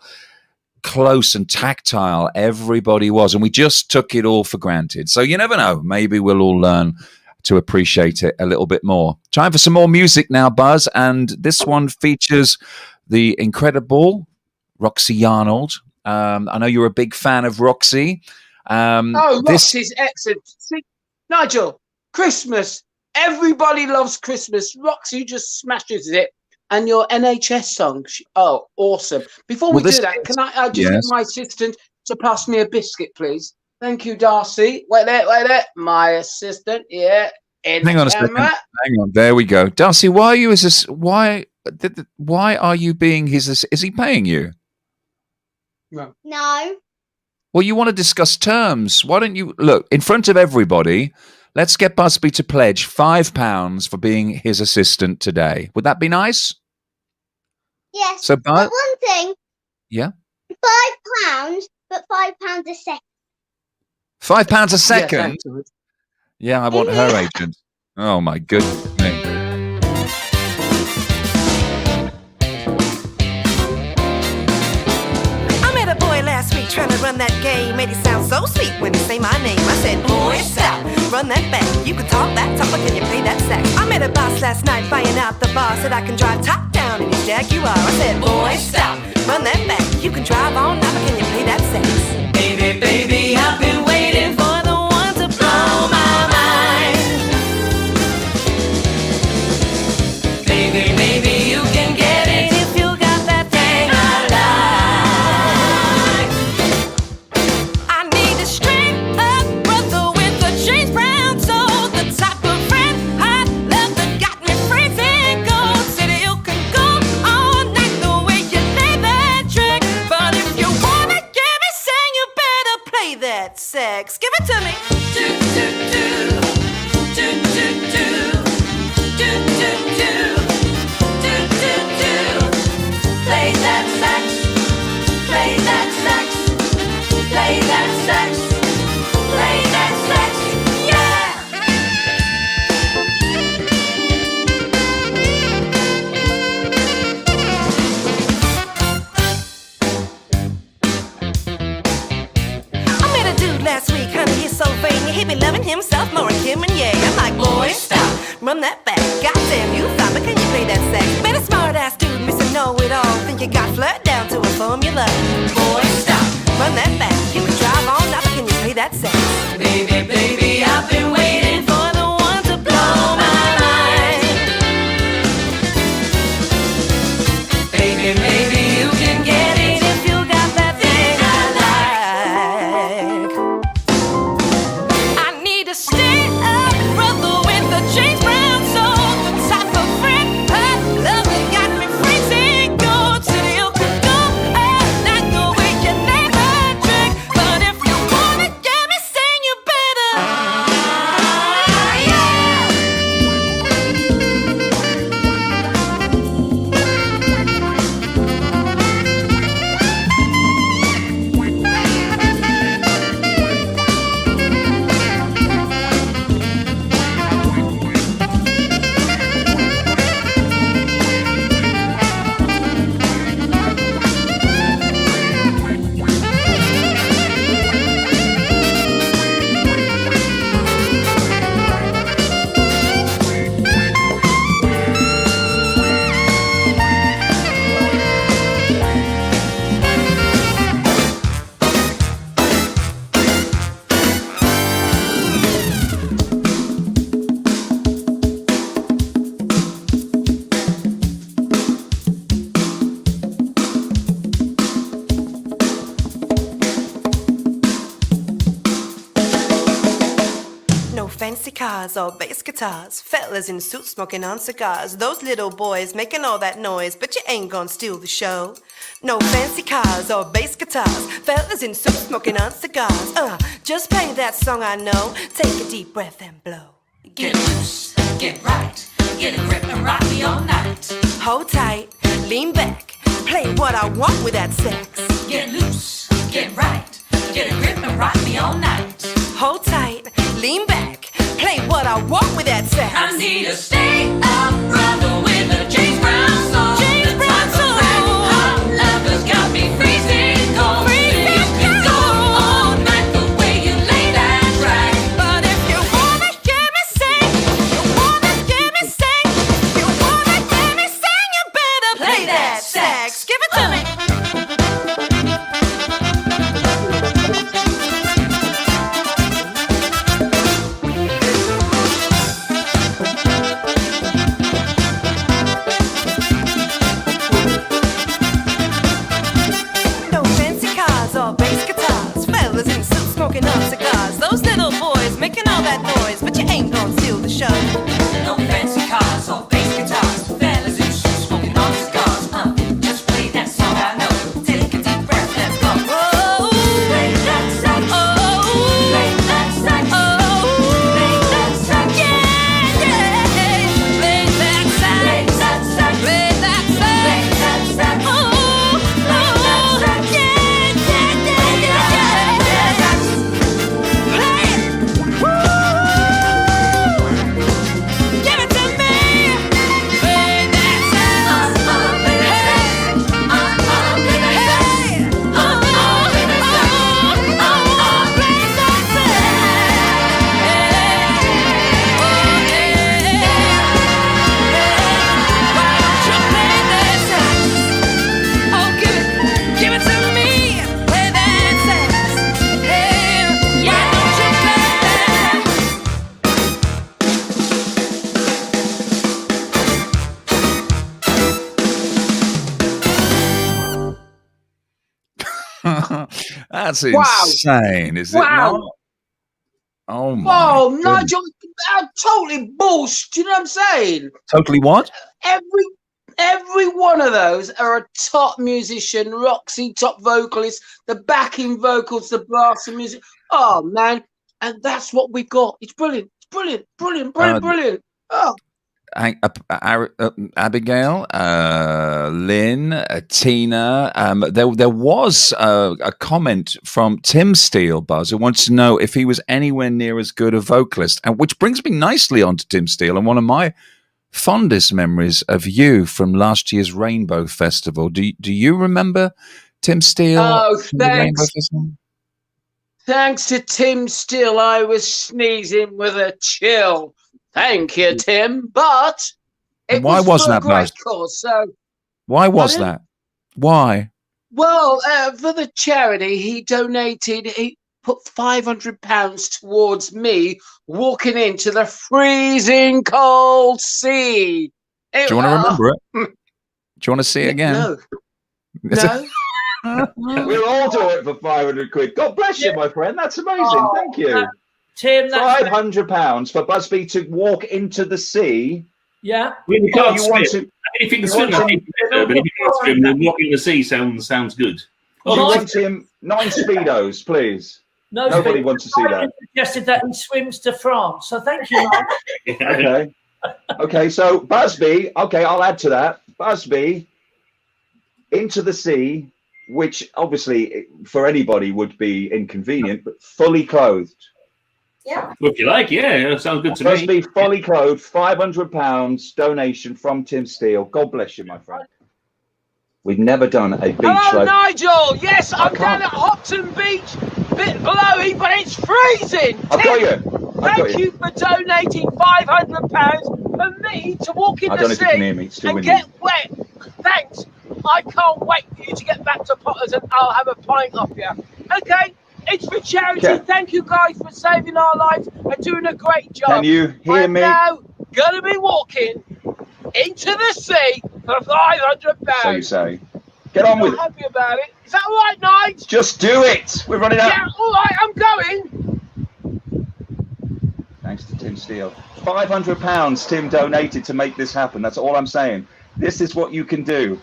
close and tactile everybody was, and we just took it all for granted. So you never know, maybe we'll all learn to appreciate it a little bit more. Time for some more music now, Buzz, and this one features the incredible Roxy Arnold. I know you're a big fan of Roxy.
Roxy's excellent. See, Nigel, Christmas, everybody loves Christmas. Roxy just smashes it. And your NHS song, awesome. Before we do that, can I just get my assistant to pass me a biscuit, please? Thank you, Darcy. Wait there. My assistant, yeah.
Hang on a second. Hang on. There we go. Darcy, why are you why are you being his? Is he paying you?
No.
Well, you want to discuss terms. Why don't you look in front of everybody? Let's get Busby to pledge £5 for being his assistant today. Would that be nice?
Yes.
So,
but one thing.
Yeah.
£5, but £5 a second.
£5 a second? Yeah, I want her
Yeah.
agent. Oh, my goodness me.
I met a boy last week trying to run that game. Made it sound so sweet when he say my name. I said, boy, stop, run that back. You can talk that talk, but can you play that sax? I met a boss last night buying out the bar. Said I can drive top down in his Jaguar. I said, boy, stop, run that back. You can drive all night, but can you play that sax?
Baby, baby, I've been waiting for the one to blow my mind. Baby, maybe you can get it if you got that thing I like.
I need a straight up brother with a James Brown soul. The type of friend I love that got me freezing cold. Said you can go all night the way you lay that trick. But if you wanna get me sang, you better play that sax. Give it to me. Do, do, do. Do, do, do. Do, do, do. Do, do, do.
Play that sax, play that sax, play that sax, play that sax, yeah!
I met a dude last week, honey, he's so vain. He be loving himself more than Kim and Ye. I'm like, boy, stop, run that back. Goddamn, you fine, but can you play that sax? Bet a smart ass dude, Mr. Know-It-All. Think you got flirt down to a formula. Boy, stop, run that back. You can drive all night, but can you play that sax?
Baby, baby, I've been waiting for the one to blow my mind. Baby, maybe you can get it if you got that thing I like.
I need a stand-up brother with a James Brown soul. The type of friend I love that got me freezing cold. Said you can go all night the way you never drink. But if you wanna get me
fancy cars or bass guitars. Fellas in suits smoking on cigars. Those little boys making all that noise, but you ain't gonna steal the show. No fancy cars or bass guitars. Fellas in suits smoking on cigars. Just play that song I know. Take a deep breath and blow.
Get loose, get right, get a grip and rock me all night.
Hold tight, lean back, play what I want with that sex.
Get loose, get right, get a grip and rock me all night.
Hold tight, lean back, play what I want with that sex.
I need a stay up brother with a James Brown soul.
James Brown soul.
Hot lovers got me freezing cold. You can go all night the way you lay that track.
But if you wanna hear me sing, you wanna hear me sing, you wanna hear me sing, you better play that sax. Give it to me. No fancy cars or bass guitars. Fellas in suits smoking on cigars. Those little boys making all that noise, but you ain't gonna steal the show.
No fancy cars or bass guitars. Fellas in suits smoking on cigars. Just play that song I know. Take a deep breath and go.
Oh,
Play that sax. Play that sax. Play that sax.
yeah, yeah. Play that sax.
Play that sax.
Play that sax.
Play that sax.
Oh, oh, yeah, yeah, yeah, yeah, yeah. Play it. Woo! Give it to me. Play that sax.
Play that sax. Play that sax.
Give it to me. Play that sax. Hey, why don't you play that sax?
That's
Wow.
insane, is it
Wow.
not? Oh my!
Oh,
goodness.
Nigel, totally bullshit. Do you know what I'm saying?
Totally what?
Every one of those are a top musician, Roxy, top vocalist, the backing vocals, the brass and music. Oh man, and that's what we got. It's brilliant. It's brilliant, brilliant, brilliant, brilliant. Oh,
Abigail, Lynn, Tina. There was a comment from Tim Steele, Buzz, who wants to know if he was anywhere near as good a vocalist, and which brings me nicely onto Tim Steele and one of my fondest memories of you from last year's Rainbow Festival. Do you remember Tim Steele?
Oh,
from the Rainbow
thanks.
Festival?
Thanks to Tim Steele, I was sneezing with a chill. Thank you, Tim. But it
Why was
for a
that,
great
Buzz?
cause. So,
Why was
Pardon?
that? Why?
well, for the charity, he donated. He put £500 towards me walking into the freezing cold sea.
Do you want to remember it? Do you want to see it again?
No. No.
We'll all do it for 500 quid. God bless you, my friend. That's amazing. Thank you.
Tim, that's
£500 for Busby to walk into the sea.
yeah.
Well, you can't
You want
swim.
to-
If you can
you
swim,
want
I think better, but if you can't swim, then walking in the sea sounds good.
You want him 9 speedos, please.
No,
Nobody wants to see that.
Suggested that he swims to France. So thank you, Mark.
Okay. Okay, so Busby, okay, I'll add to that. Busby into the sea, which obviously for anybody would be inconvenient, but fully clothed.
Yeah.
Well, if you like, yeah, that sounds good to me.
Busby fully clothed, £500 donation from Tim Steele. God bless you, my friend. We've never done a beach
Hello,
like
Nigel. Yes, I'm
can't-
down at Hopton Beach, bit blowy, but it's freezing.
I've got you. I've got
Thank
you.
you for donating £500 for me to walk in
I
the
don't know if you
sea
can hear me. It's too
and
windy.
get wet. Thanks. I can't wait for you to get back to Potters and I'll have a pint off you. Okay, it's for charity.
Okay.
Thank you guys for saving our lives and doing a great job.
Can you hear
I'm
me?
now going to be walking into the sea for £500.
So you say. Get on with
I'm
it.
happy about it. Is that all right, Nige?
Just do it. We're running out.
Yeah, all right, I'm going.
Thanks thanks to Tim Steele. £500 Tim donated to make this happen. That's all I'm saying. This is what you can do.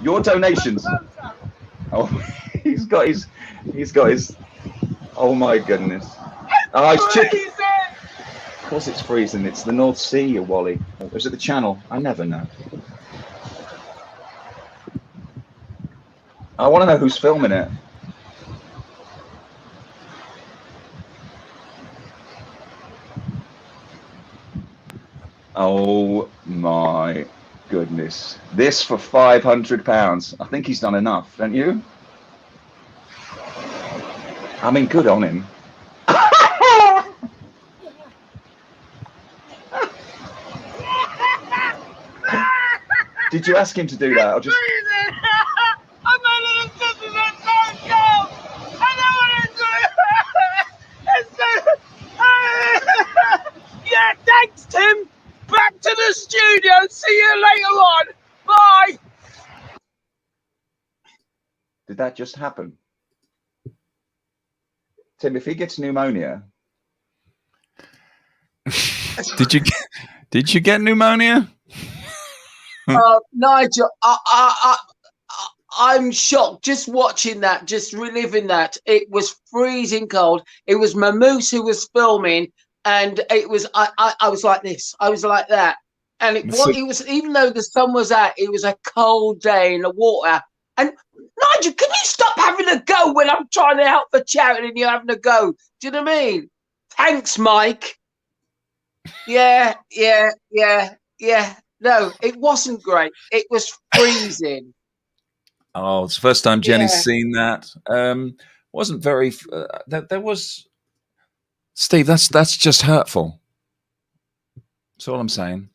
Your donations. Oh, he's got his. Oh my goodness. Oh, it's chicken. Of course it's freezing. It's the North Sea, you Wally. Or is it the Channel? I never know. I want to know who's filming it. Oh my goodness. This for £500. I think he's done enough, don't you? I mean, good on him. Did you ask him to do that? Or just...
Yeah, thanks, Tim. Back to the studio. See you later on. Bye.
Did that just happen? Tim, if he gets pneumonia...
Did you get pneumonia?
Nigel, I'm shocked just watching that, just reliving that. It was freezing cold. It was Mamoose who was filming, and it was I was like this. I was like that, and it was even though the sun was out, it was a cold day in the water. And Nigel, can you stop having a go when I'm trying to help the charity and you're having a go? Do you know what I mean? Thanks, Mike. Yeah. No, it wasn't great. It was freezing.
Oh, it's the first time Jenny's seen that. Wasn't very. There was. Steve, that's just hurtful. That's all I'm saying.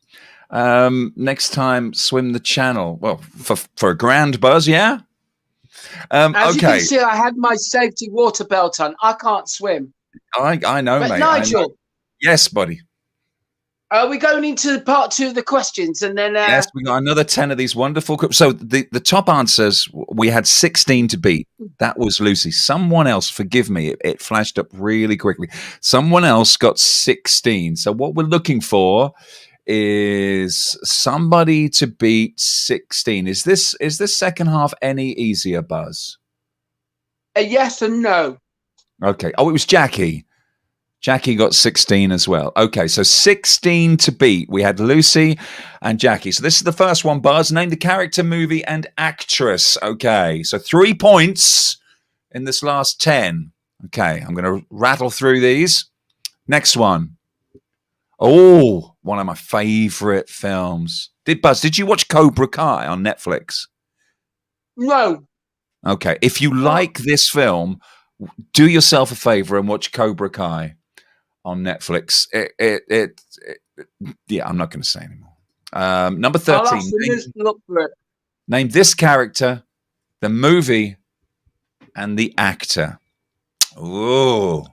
Next time, swim the Channel. Well, for a grand buzz, yeah.
As you
Okay.
can see, I had my safety water belt on. I can't swim.
I know,
But
mate.
Nigel,
I know. Yes, buddy.
are we going into part 2 of the questions and then?
Yes, we got another 10 of these wonderful. So the top answers, we had 16 to beat. That was Lucy. Someone else, forgive me, it flashed up really quickly. Someone else got 16. So what we're looking for is somebody to beat 16. Is this second half any easier, Buzz?
A yes and no.
Okay. Oh, it was Jackie. Jackie got 16 as well. Okay, so 16 to beat. We had Lucy and Jackie. So this is the first one, Buzz. Name the character, movie, and actress. Okay, so 3 points in this last 10. Okay, I'm going to rattle through these. Next one. Oh, one of my favorite films. Buzz, did you watch Cobra Kai on Netflix?
No.
Okay, if you like this film, do yourself a favor and watch Cobra Kai on Netflix. Yeah, I'm not going to say anymore. Number 13.
Look for it.
Name this character, the movie, and the actor. Oh.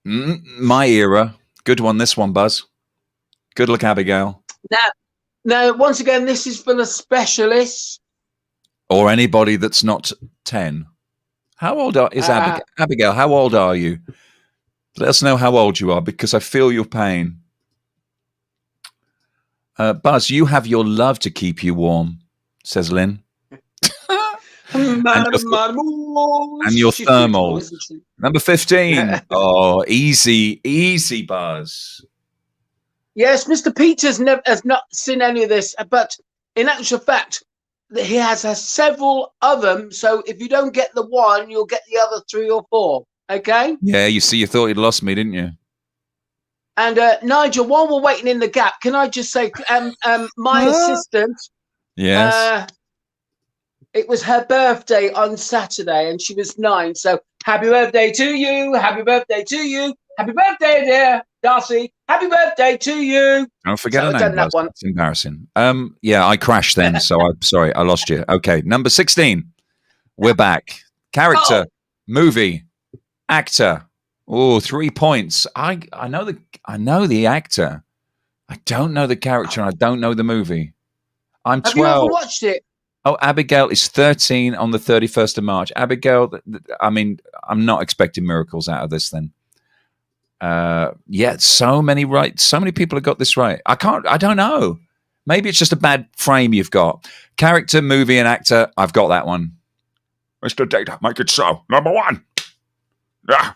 My era. Good one, this one, Buzz. Good luck, Abigail.
Now, once again, this is for the specialists.
Or anybody that's not 10. How old is Abigail? Abigail, how old are you? Let us know how old you are, because I feel your pain. Buzz, you have your love to keep you warm, says Lynn. And your thermal. Number 15. Oh, easy, Buzz.
Yes, Mr. Peters has not seen any of this, but in actual fact, he has several of them. So if you don't get the one, you'll get the other 3 or 4. Okay?
Yeah, you see, you thought you'd lost me, didn't you?
And Nigel, while we're waiting in the gap, can I just say, my assistant,
yes,
it was her birthday on Saturday, and she was 9. So happy birthday to you! Happy birthday to you! Happy birthday, dear Darcy! Happy birthday to you!
Don't forget
So
her
I've
name,
done that
Buzz.
one.
It's embarrassing. Yeah, I crashed then, so I'm sorry, I lost you. Okay, number 16. We're back. Character, movie, actor. Oh, 3 points. I know the actor. I don't know the character, and I don't know the movie. I'm 12.
Have you ever watched it?
Oh, Abigail is 13 on the 31st of March. Abigail, I mean, I'm not expecting miracles out of this then. Yeah, so many people have got this right. I don't know. Maybe it's just a bad frame you've got. Character, movie, and actor. I've got that one. Mr. Data, make it so. Number 1. Yeah.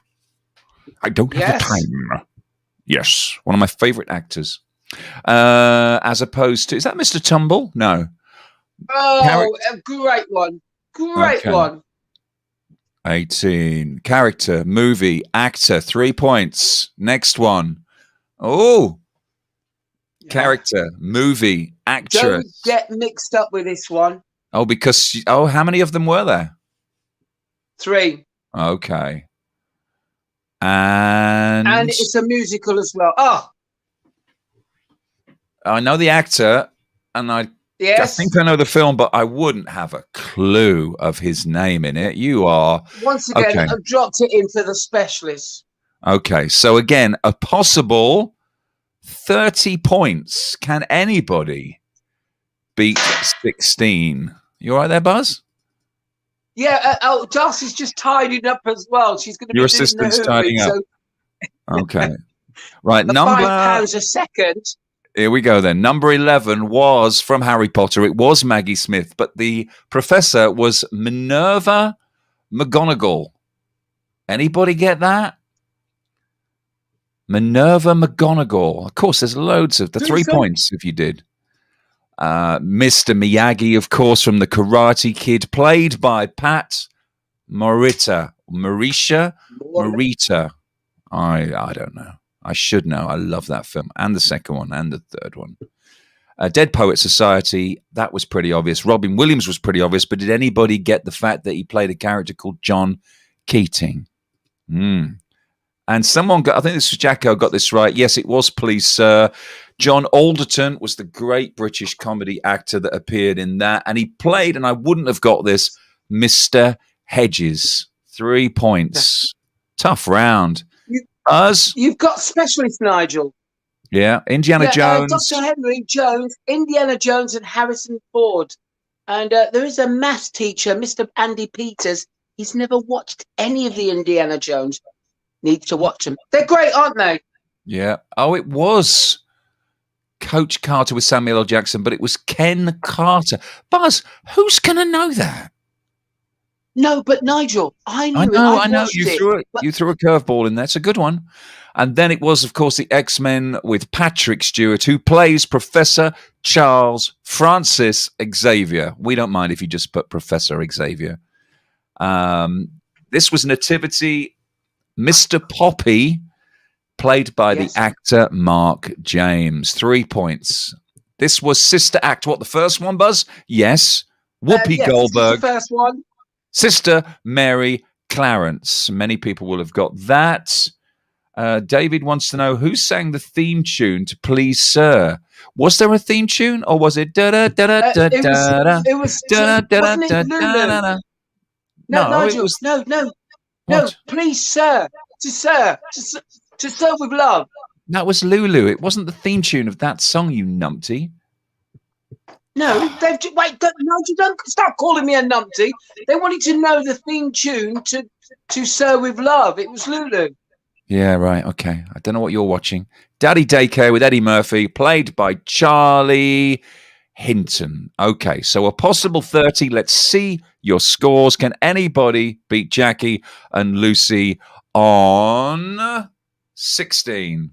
I don't have the time. Yes. One of my favorite actors. As opposed to, is that Mr. Tumble? No.
Oh, a great one. Great one.
18. Character, movie, actor, 3 points. Next one. Oh. Character, movie, actress.
Don't get mixed up with this one.
Oh, because how many of them were there?
3.
Okay. And
it's a musical as well. Oh,
I know the actor, and I think I know the film, but I wouldn't have a clue of his name in it. You are
once again.
Okay.
I've dropped it in for the specialists.
Okay, so again, a possible 30 points. Can anybody beat 16? You all right there, Buzz?
Yeah. Darcy's just tidying up as well. She's going to be
Your
doing the
assistant's
Who,
tidying up.
so
Okay. Right,
the
number
£5 a second.
Here we go then. Number 11 was from Harry Potter. It was Maggie Smith, but the professor was Minerva McGonagall. Anybody get that? Minerva McGonagall. Of course, there's loads of the 3 points if you did. Mr. Miyagi, of course, from The Karate Kid, played by Pat Morita. I don't know. I should know. I love that film, and the second one, and the third one. Dead Poet Society, that was pretty obvious. Robin Williams was pretty obvious, but did anybody get the fact that he played a character called John Keating? And someone got, I think this was Jacko, got this right. Yes, it was Please Sir. John Alderton was the great British comedy actor that appeared in that, and he played, and I wouldn't have got this, Mr. Hedges. 3 points. Tough round.
You've got specialists, Nigel.
Yeah, Indiana Jones.
Dr. Henry Jones, Indiana Jones, and Harrison Ford. And there is a maths teacher, Mr. Andy Peters. He's never watched any of the Indiana Jones. Needs to watch them. They're great, aren't they?
Yeah. Oh, it was Coach Carter with Samuel L. Jackson, but it was Ken Carter. Buzz, who's going to know that?
No, but Nigel, I knew it.
I know. You threw a curveball in there. It's a good one. And then it was, of course, the X-Men with Patrick Stewart, who plays Professor Charles Francis Xavier. We don't mind if you just put Professor Xavier. This was Nativity, Mr. Poppy, played by the actor Mark James. 3 points. This was Sister Act. What, the first one, Buzz? Yes. Whoopi Goldberg.
The first one.
Sister Mary Clarence. Many people will have got that. David wants to know who sang the theme tune to Please Sir. Was there a theme tune, or was it da da da da da da?
It was da da da da. No, Nigel, it was no. Please, sir, to Sir with Love.
That was Lulu. It wasn't the theme tune of that song, you numpty.
No, wait, Nigel, don't stop calling me a numpty. They wanted to know the theme tune to Sir with Love. It was Lulu.
Yeah, right. Okay. I don't know what you're watching. Daddy Daycare with Eddie Murphy, played by Charlie Hinton. Okay, so a possible 30. Let's see your scores. Can anybody beat Jackie and Lucy on 16?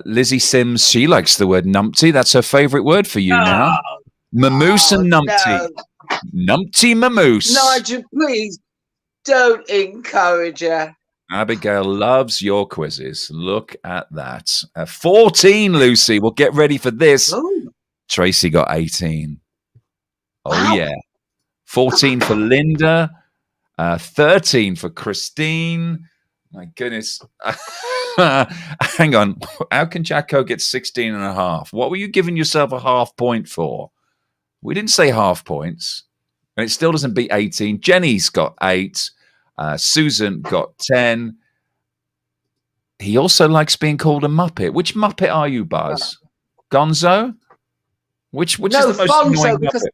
Lizzie Sims, she likes the word numpty. That's her favorite word for you now. Mamoose and numpty. No. Numpty mamoose.
Nigel, please don't encourage her.
Abigail loves your quizzes. Look at that. 14, Lucy. Well, get ready for this.
Ooh.
Tracy got 18. Oh,
wow.
Yeah. 14 for Linda. 13 for Christine. My goodness. Hang on. How can Jacko get 16 and a half? What were you giving yourself a half point for? We didn't say half points. And it still doesn't beat 18. Jenny's got 8. Susan got 10. He also likes being called a Muppet. Which Muppet are you, Buzz? Gonzo? Which is the most annoying Muppet?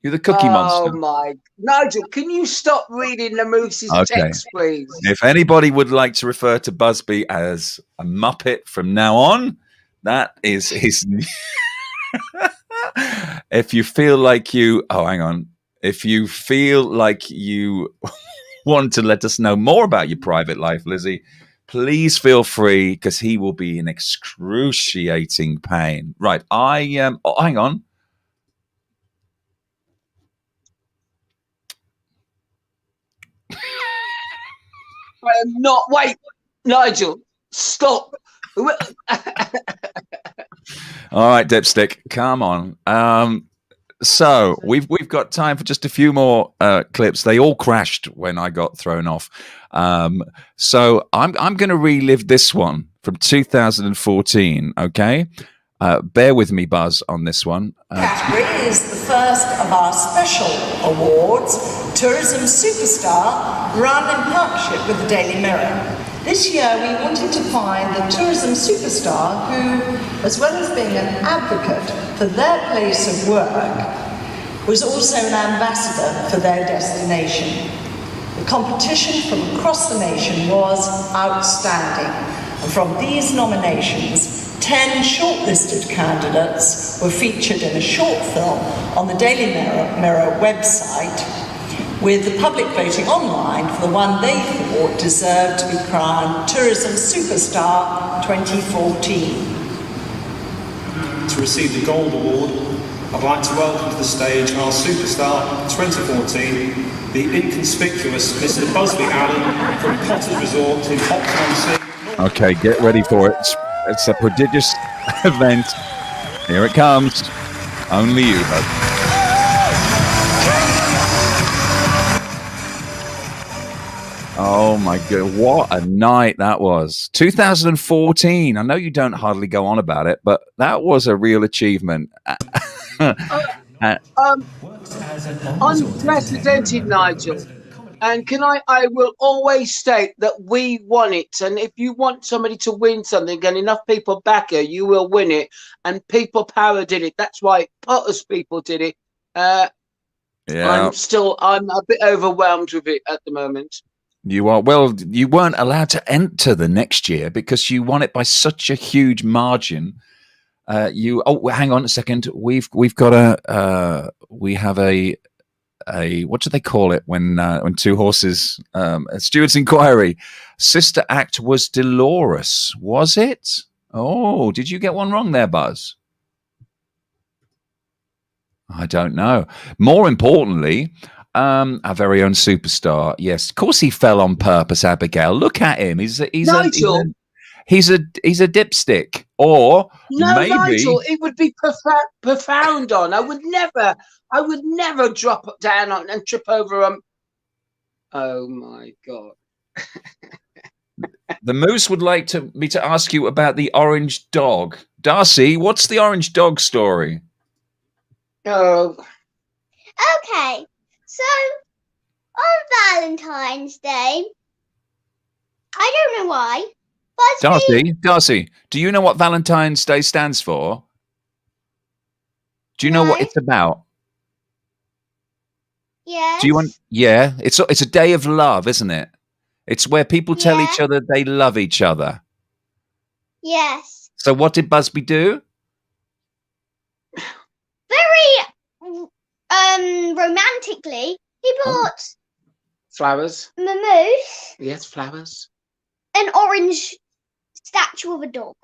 You're the Cookie Monster.
Oh my, Nigel! Can you stop reading the Moose's
Okay.
text, please?
If anybody would like to refer to Busby as a Muppet from now on, that is his. If you feel like you, hang on. If you feel like you want to let us know more about your private life, Lizzie, please feel free, because he will be in excruciating pain. Right, hang on.
I am not. Wait, Nigel, stop.
All right, Dipstick, come on. So we've got time for just a few more clips. They all crashed when I got thrown off. So I'm going to relive this one from 2014. Okay, bear with me, Buzz, on this one.
Category is the first of our special awards, Tourism Superstar, run in partnership with the Daily Mirror. This year we wanted to find the tourism superstar who, as well as being an advocate for their place of work, was also an ambassador for their destination. The competition from across the nation was outstanding, and from these nominations, 10 shortlisted candidates were featured in a short film on the Daily Mirror website, with the public voting online for the one they thought deserved to be crowned Tourism Superstar 2014.
To receive the Gold Award, I'd like to welcome to the stage our Superstar 2014, the inconspicuous Mr. Busby Allen from Potters Resort in Hopton-on-Sea.
Okay, get ready for it. It's a prodigious event. Here it comes. Only you, Buzz. Oh my God, what a night that was. 2014. I know you don't hardly go on about it, but that was a real achievement.
Unprecedented, Nigel. And I will always state that we won it. And if you want somebody to win something and enough people back her, you will win it. And People Power did it. That's why Potters people did it.
Yeah.
I'm a bit overwhelmed with it at the moment.
You are. Well, you weren't allowed to enter the next year because you won it by such a huge margin. Hang on a second. We have a what do they call it when two horses? A steward's inquiry. Sister act was Dolores, was it? Oh, did you get one wrong there, Buzz? I don't know. More importantly, our very own superstar. Yes, of course he fell on purpose, Abigail. Look at him. He's a dipstick. Or
No,
maybe
Nigel, it would be profound on. I would never drop down on and trip over Oh my God.
the Moose would like me to ask you about the orange dog. Darcy, what's the orange dog story?
Oh.
Okay, so on Valentine's Day, I don't know why,
Darcy, do you know what Valentine's Day stands for? Do you know what it's about?
Yes.
Do you want? Yeah, it's a day of love, isn't it? It's where people tell each other they love each other.
Yes.
So what did Busby do?
Very romantically, he bought
Flowers.
Mamoose
Yes, flowers.
an orange statue of a dog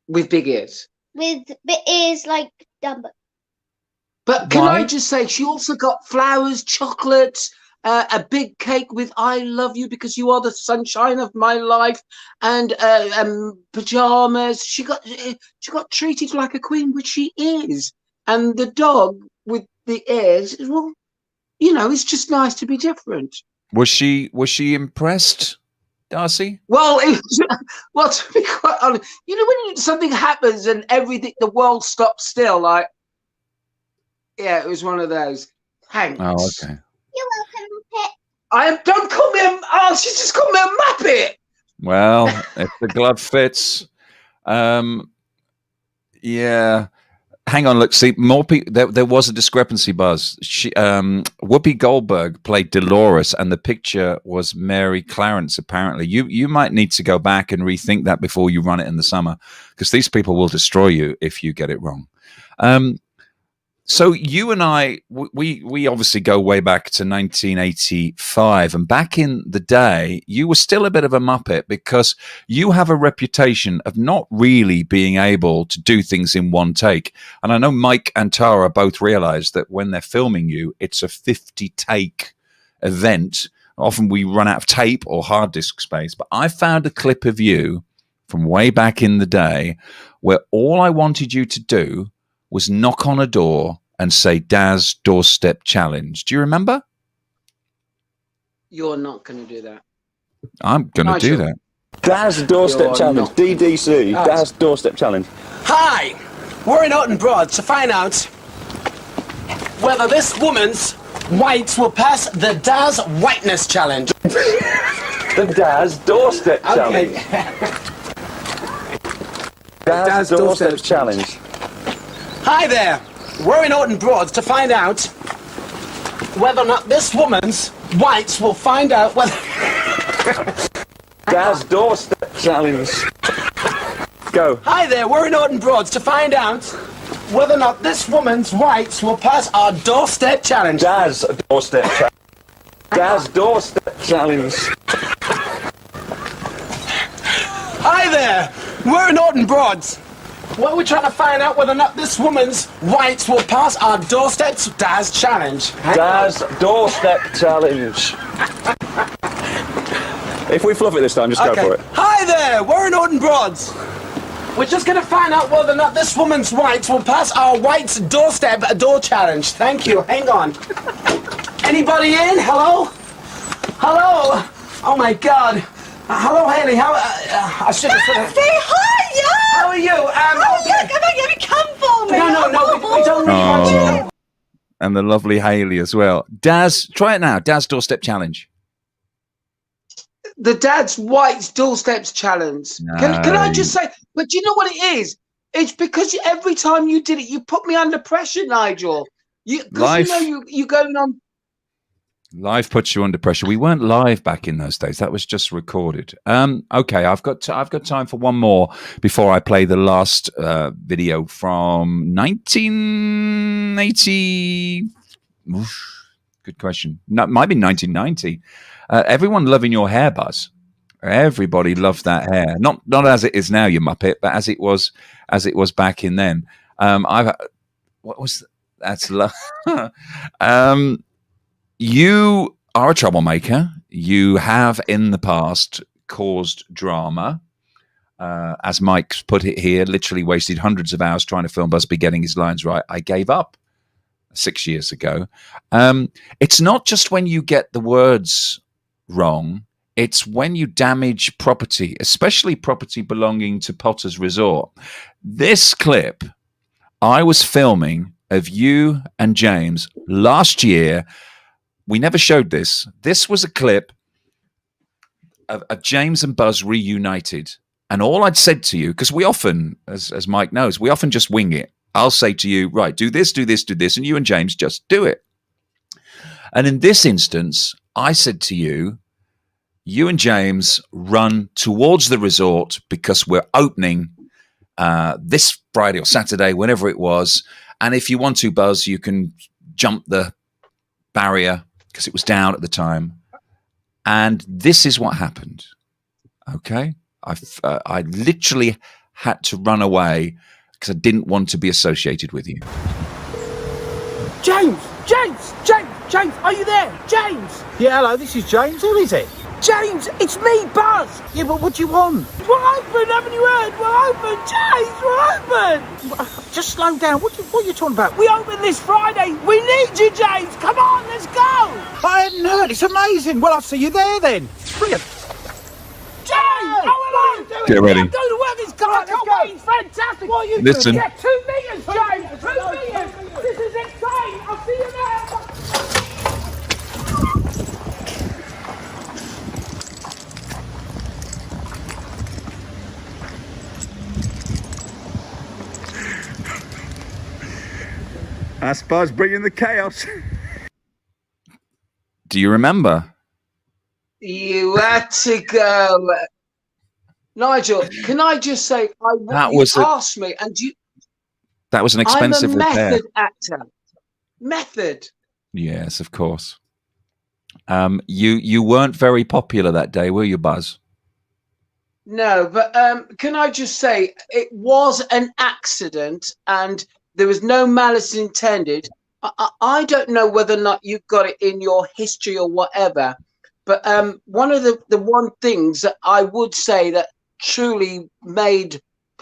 With big ears.
with big ears like Dumbo.
But can I just say, she also got flowers, chocolates, a big cake with "I love you because you are the sunshine of my life," and pajamas. She got treated like a queen, which she is. And the dog with the ears, well, it's just nice to be different.
Was she impressed, Darcy?
Well, to be quite honest, when something happens and everything, the world stops still. Like, yeah, it was one of those. Thanks.
Oh, okay.
You're welcome, Muppet.
Don't call me she just called me a Muppet.
Well, if the glove fits, yeah. Hang on, look, see, more people. There was a discrepancy, Buzz. Whoopi Goldberg played Dolores, and the picture was Mary Clarence. Apparently, you might need to go back and rethink that before you run it in the summer, because these people will destroy you if you get it wrong. So you and I, we obviously go way back to 1985, and back in the day, you were still a bit of a muppet because you have a reputation of not really being able to do things in one take. And I know Mike and Tara both realize that when they're filming you, it's a 50-take event. Often we run out of tape or hard disk space, but I found a clip of you from way back in the day where all I wanted you to do was knock on a door and say Daz Doorstep Challenge. Do you remember?
You're not going to do that.
I'm going to do that.
Daz Doorstep Challenge, DDC, Daz Doorstep Challenge.
Hi, we're in Alton Broad to find out whether this woman's whites will pass the Daz Whiteness Challenge.
The Daz Doorstep Challenge. Daz Doorstep Challenge.
Hi there, we're in Alton Broad to find out whether or not this woman's whites will find out whether...
Daz Doorstep Challenge. Go.
Hi there, we're in Alton Broads to find out whether or not this woman's whites will pass our doorstep challenge.
Daz Doorstep Challenge. Daz Doorstep Challenge.
Hi there, we're in Alton Broads. Well, we're trying to find out whether or not this woman's whites will pass our doorstep Daz challenge.
Daz Doorstep Challenge. If we fluff it this time, just go for it.
Hi there, we're in Alton Broads. We're just going to find out whether or not this woman's whites will pass our whites doorstep door challenge. Thank you. Hang on. Anybody in? Hello? Hello? Oh my God. Hello, Haley. How? I should have said.
Say hi, yeah.
How are you?
Come on, come for me.
No, we don't really want you.
And the lovely Haley as well. Daz, try it now. Daz Doorstep Challenge.
The Dad's Whites Doorsteps Challenge. Can I just say, but do you know what it is? It's because every time you did it, you put me under pressure, Nigel. Because you know you're going on.
Live puts you under pressure. We weren't live back in those days. That was just recorded. Okay, I've got time for one more before I play the last video from 1980. Oof, good question. No, it might be 1990. Everyone loving your hair, Buzz. Everybody loved that hair. Not as it is now, you muppet, but as it was back in then. You are a troublemaker. You have in the past caused drama. As Mike's put it here, literally wasted hundreds of hours trying to film Busby getting his lines right. I gave up 6 years ago. It's not just when you get the words wrong. It's when you damage property, especially property belonging to Potter's Resort. This clip I was filming of you and James last year. We never showed this. This was a clip of James and Buzz reunited. And all I'd said to you, because we often, as Mike knows, we often just wing it. I'll say to you, right, do this, do this, do this, and you and James just do it. And in this instance, I said to you, you and James run towards the resort because we're opening this Friday or Saturday, whenever it was. And if you want to, Buzz, you can jump the barrier because it was down at the time. And this is what happened. Okay? I literally had to run away because I didn't want to be associated with you.
James, are you there? James!
Yeah, hello, this is James. Who is it?
James, it's me, Buzz!
Yeah, but what do you want?
We're open, haven't you heard? We're open, James, we're open!
Just slow down. What are you talking about?
We open this Friday. We need you, James. Come on, let's go!
I hadn't heard. It's amazing. Well, I'll see you there then. Brilliant.
James, how are you doing?
Get ready.
I'm going to work this car. I can't wait. It's fantastic. What are you
Listen.
doing? Yeah, 2 meters, James. 2 meters. This is exciting. I'll see you there.
That's Buzz bringing the chaos. Do you remember?
You had to go. Nigel, can I just say, asked me, and
that was an expensive
I'm a
repair.
method actor. Method.
Yes, of course. You weren't very popular that day, were you, Buzz?
No, but can I just say, it was an accident, and there was no malice intended. I don't know whether or not you've got it in your history or whatever, but one of the one things that I would say that truly made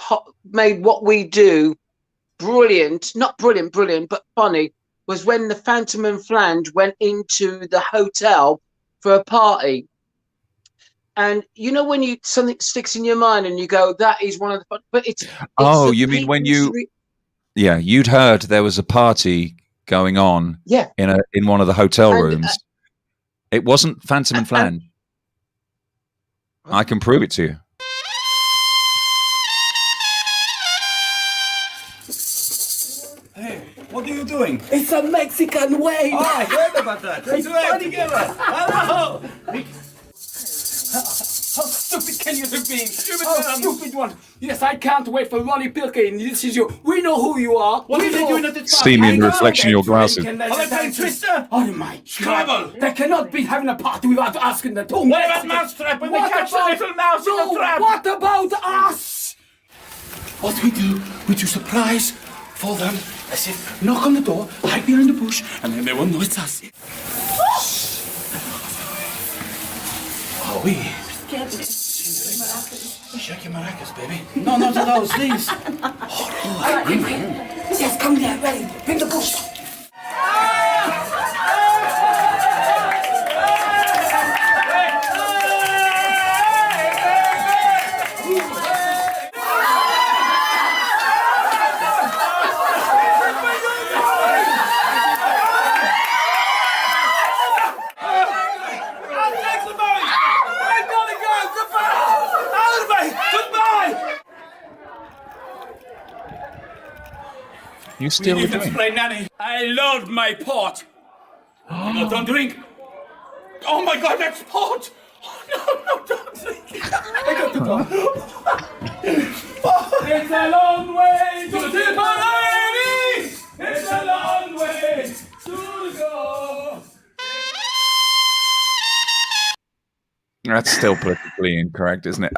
what we do brilliant, not brilliant, but funny, was when the Phantom and Flange went into the hotel for a party. And you know when something sticks in your mind and you go, that is one of the fun, but it's
Oh,
the
you mean when
people's
you'd heard there was a party going on
Yeah.
in one of the hotel
And,
rooms. It wasn't Phantom and Flange. I can prove it to you.
Hey, what are you doing?
It's a Mexican wave.
Oh, I heard about that. Let's do it together. Hello.
How stupid can you have been? Stupid one. Yes, I can't wait for Ronnie Pilkin. This is you. We know who you are.
What are they doing at the top?
See me in the reflection of your glasses.
Are they playing Twister?
Oh my
Scrabble.
God. They cannot be having a party without asking the two.
What about Mousetrap when they catch the little mouse in the trap?
What about us? What we do surprise for them. As if knock on the door, hide behind the bush, and then they won't know it's us. Oh, we. Shake your maracas, baby. No, not to those, these. Yes, come here, ready. Bring the bush.
You still
even
doing?
spray nanny. I love my pot. No, don't drink. Oh my God, that's pot. Oh, no, don't drink. I got to go. It's a long way to Tipperary. It's a long way to go.
That's still politically incorrect, isn't it?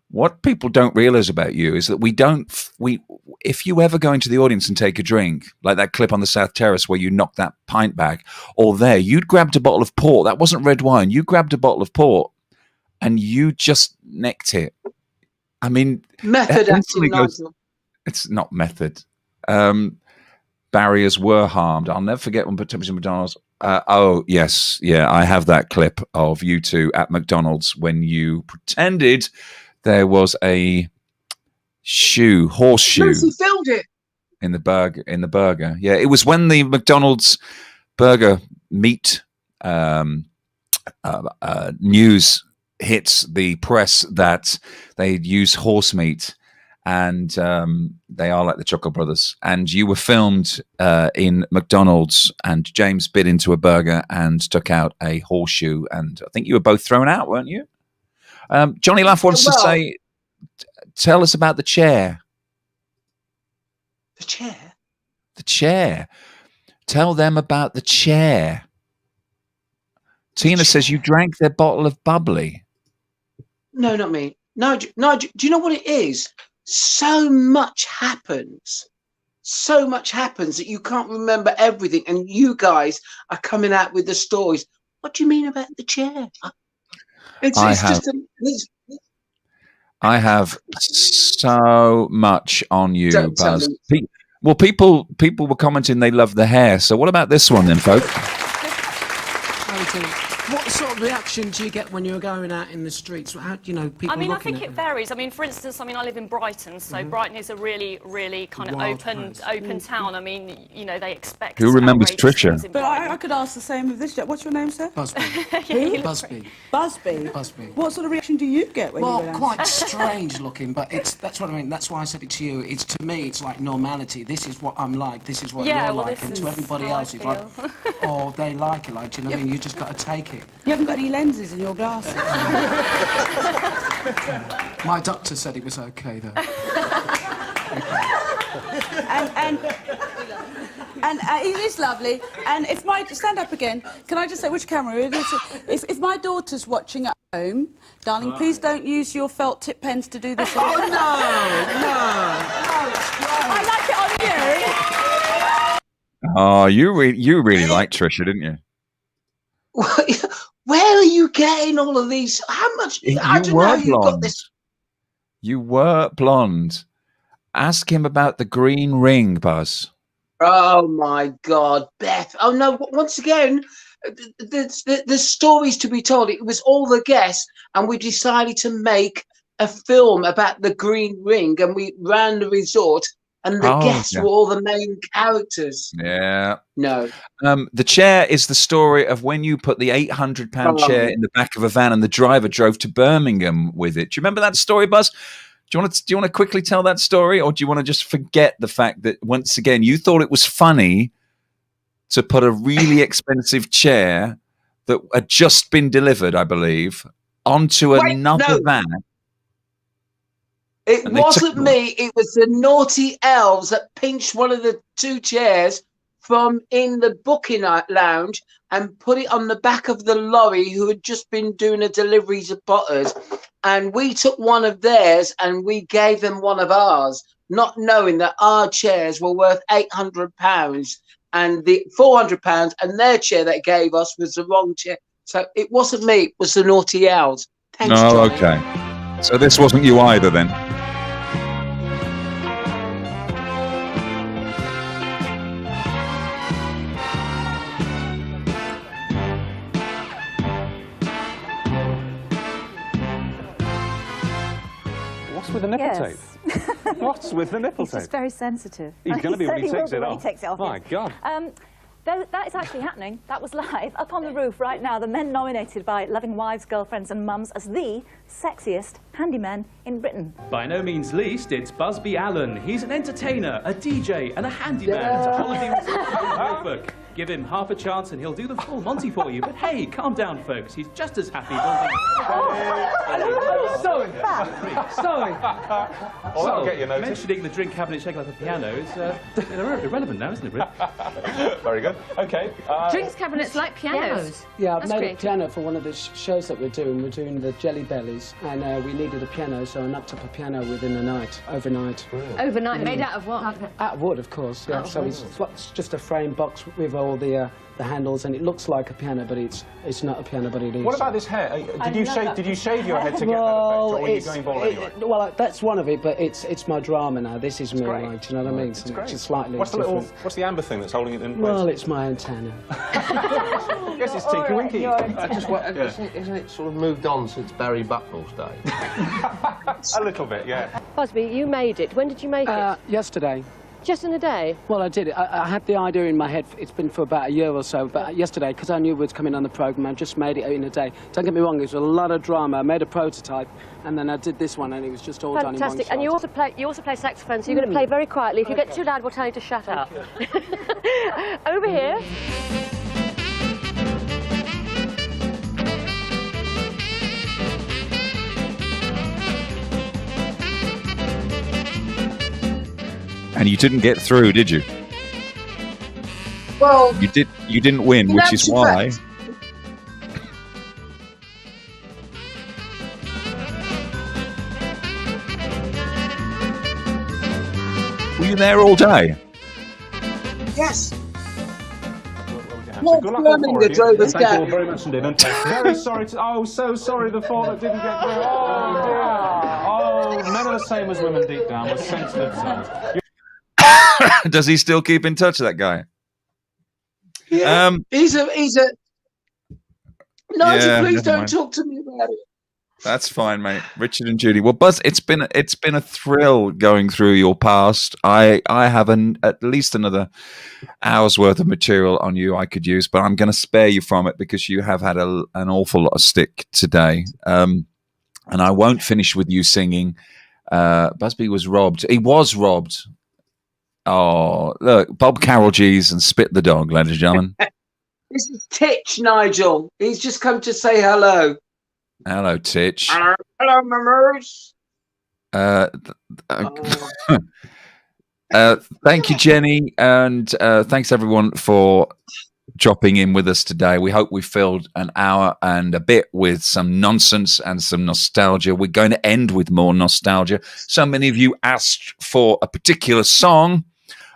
What people don't realize about you is that if you ever go into the audience and take a drink, like that clip on the South Terrace where you knocked that pint bag, or you'd grabbed a bottle of port. That wasn't red wine. You grabbed a bottle of port and you just necked it. I mean,
Method acting, Nigel.
It's not method. Barriers were harmed. I'll never forget when Templeton McDonald's. Oh, yes. Yeah, I have that clip of you two at McDonald's when you pretended there was a horseshoe
Lucy filmed it.
in the burger. Yeah, it was when the McDonald's burger meat news hits the press that they'd use horse meat. And they are like the Choco Brothers. And you were filmed in McDonald's, and James bit into a burger and took out a horseshoe. And I think you were both thrown out, weren't you? Johnny Laugh wants to say, tell us about the chair.
The chair?
The chair. Tell them about the chair. Tina says you drank their bottle of bubbly.
No, not me. Nigel, do you know what it is? So much happens that you can't remember everything, and you guys are coming out with the stories. What do you mean about the chair?
I have so much on you,
Don't tell
Buzz.
me.
Well, people were commenting they love the hair. So what about this one then, folks?
What sort of reaction do you get when you're going out in the streets? How, you know, people
I mean, I
looking
think
at
it varies. I mean, for instance, I live in Brighton, so Brighton is a really, really kind of
Wild
open town. I mean, you know, they expect.
Who remembers
outrageous
Trisha?
things in
But
Brighton.
I could ask the same with this. What's your name, sir?
Busby.
Who?
Busby.
Busby.
Busby.
What sort of reaction do you get when
Well,
you go down?
quite strange looking, but that's what I mean. That's why I said it to you. It's to me, it's like normality. This is what I'm like. This is what
Yeah,
you're
well,
like,
this
and to
is
everybody
how I
else, it's like, oh, they like it. Like, do you know what I mean? You just got to take it.
You haven't got any lenses in your glasses.
My doctor said it was okay though.
And it is lovely. And if my stand up again, can I just say which camera it is? If my daughter's watching at home, darling, please don't use your felt tip pens to do this.
Oh no!
I like it on you.
Oh, you really liked Trisha, didn't you?
Where are you getting all of these? How much? I don't know how you got this.
You were blonde. Ask him about the green ring, Buzz.
Oh my God, Beth! Oh no! Once again, the stories to be told. It was all the guests, and we decided to make a film about the green ring, and we ran the resort, and the guests were all the main characters.
Yeah.
No.
The chair is the story of when you put the £800 chair in the back of a van, and the driver drove to Birmingham with it. Do you remember that story, Buzz? Do you want to quickly tell that story, or do you want to just forget the fact that once again you thought it was funny to put a really expensive chair that had just been delivered, I believe, onto another van?
It wasn't me. It was the naughty elves that pinched one of the two chairs from in the booking lounge and put it on the back of the lorry who had just been doing a deliveries of Potters. And we took one of theirs and we gave them one of ours, not knowing that our chairs were worth £800 and the £400, and their chair they gave us was the wrong chair. So it wasn't me. It was the naughty elves. Thanks,
Oh,
Johnny.
okay. So this wasn't you either, then.
What's with the nipple tape? What's with the nipple
He's
tape?
just very sensitive.
He's going to be when he takes it off.
When he takes it off.
My
yes.
God.
That is actually happening. That was live up on the roof right now. The men nominated by loving wives, girlfriends and mums as the sexiest handymen in Britain.
By no means least, it's Busby Allen. He's an entertainer, a DJ and a handyman to holiday resort in Norfolk. Give him half a chance and he'll do the full Monty for you. But hey, calm down, folks. He's just as happy building...
Sorry.
Well,
that'll get you noticed.
mentioning the drink cabinet shaking like a piano is irrelevant now, isn't it, really?
Very good. Okay.
Drinks cabinets like pianos.
Yeah, I've
That's
made
great.
a piano for one of the shows that we're doing. We're doing the Jelly Bellies, and we needed a piano, so I knocked up a piano within the night, overnight.
Overnight, made out of what?
Out of wood, of course. Yeah.
Oh,
So it's just a frame box with all the handles, and it looks like a piano, but it's not a piano, but it is.
What about this hair?
I love that.
Did you shave your head to get
Well,
that effect, or were you
it's-
going bald anyway?
Well, that's one of it, but it's my drama now. This is me,
great.
like, do you know what I mean?
It's
So
great.
It's slightly
What's the
different.
what's the amber thing that's holding it in place?
Well, it's my antenna.
I guess it's Tinky Winky.
Isn't it sort of moved on since Barry Bucknell's day?
A little bit, yeah.
Busby, you made it. When did you make it?
Yesterday.
Just in a day?
Well, I did it. I had the idea in my head. It's been for about a year or so, but yesterday, because I knew it was coming on the programme, I just made it in a day. Don't get me wrong, there was a lot of drama. I made a prototype, and then I did this one, and it was just all done in one
Fantastic.
shot.
And you also play saxophone, so you're going to play very quietly. If you get too loud, we'll tell you to shut up. Over here.
And you didn't get through, did you?
Well,
You didn't win, which is why. Were you there all day?
Yes.
What
Birmingham drove us
Thank you all
down.
very much indeed. And very sorry to... Oh, so sorry the four that didn't get through. Oh, dear. Oh, men are the same as women deep down. We're sensitive souls.
Does he still keep in touch with that guy?
Yeah. He's a Nigel,
Yeah,
please
never
don't
mind.
talk to me about it.
That's fine, mate. Richard and Judy. Well, Buzz, it's been a thrill going through your past. I have at least another hour's worth of material on you I could use, but I'm going to spare you from it because you have had an awful lot of stick today. And I won't finish with you singing. Busby was robbed. He was robbed. Oh, look, Bob Carroll G's and Spit the Dog, ladies and gentlemen.
This is Titch, Nigel. He's just come to say hello.
Hello, Titch.
Hello, members.
Thank you, Jenny, and thanks everyone for dropping in with us today. We hope we filled an hour and a bit with some nonsense and some nostalgia. We're going to end with more nostalgia. So many of you asked for a particular song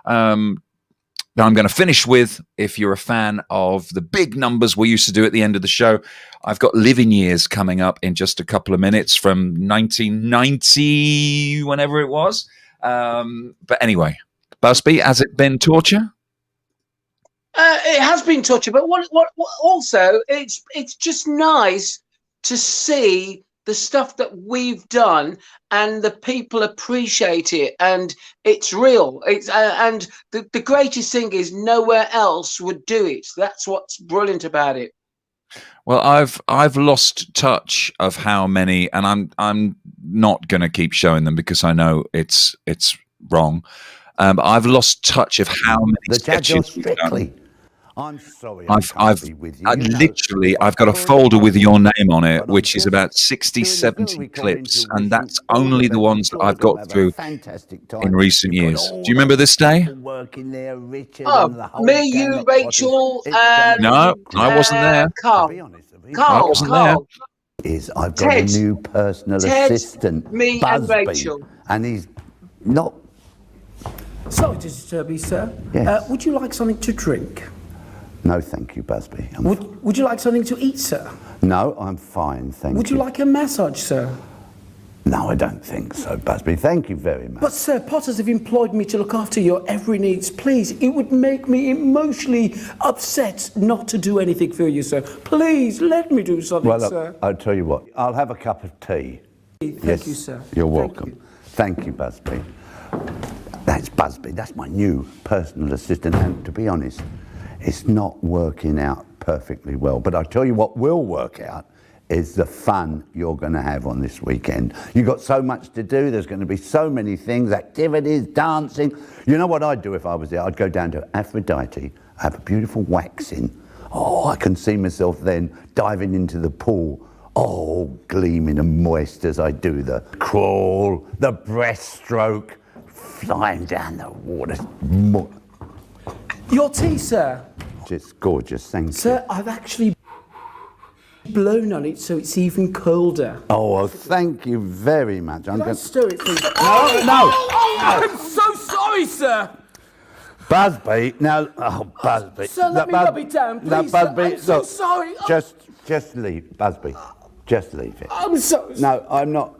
that I'm going to finish with. If you're a fan of the big numbers we used to do at the end of the show, I've got Living Years coming up in just a couple of minutes from 1990, whenever it was. But anyway, Busby, has it been torture?
It has been torture, but what also, it's just nice to see the stuff that we've done and the people appreciate it, and it's real. It's and the greatest thing is nowhere else would do it. That's what's brilliant about it.
Well, I've lost touch of how many, and I'm not going to keep showing them because I know it's wrong. I've lost touch of how many sketches we've done.
I'm sorry.
I've got a folder with your name on it, which is about 60, 70 clips, and that's only the ones that I've got through in recent years. Do you remember this day?
Oh, me, you, Rachel, and
No, I wasn't there.
Carl.
I wasn't there.
I've got a new personal assistant,
me, and
Busby,
Rachel.
and he's not.
Sorry to disturb you, sir.
Yes.
Would you like something to drink?
No, thank you, Busby.
Would you like something to eat, sir?
No, I'm fine, thank you.
Would you like a massage, sir?
No, I don't think so, Busby. Thank you very much.
But, sir, Potters have employed me to look after your every needs. Please, it would make me emotionally upset not to do anything for you, sir. Please, let me do something,
Well, look,
sir.
I'll tell you what. I'll have a cup of tea.
Thank you, sir.
You're welcome. Thank you, Busby. That's Busby. That's my new personal assistant. And to be honest, it's not working out perfectly well. But I'll tell you what will work out is the fun you're going to have on this weekend. You've got so much to do. There's going to be so many things, activities, dancing. You know what I'd do if I was there? I'd go down to Aphrodite, have a beautiful waxing. Oh, I can see myself then diving into the pool. Oh, gleaming and moist as I do the crawl, the breaststroke, flying down the water.
Your tea, sir.
Just gorgeous, thank you.
Sir, I've actually blown on it so it's even colder.
Oh, well, thank you very much.
Can I stir it, please?
No.
I'm so sorry, sir.
Busby, now, Busby.
Sir, let me rub it down, please. Sir. I'm so sorry.
Just leave, Busby. Just leave it.
I'm so.
No, I'm not,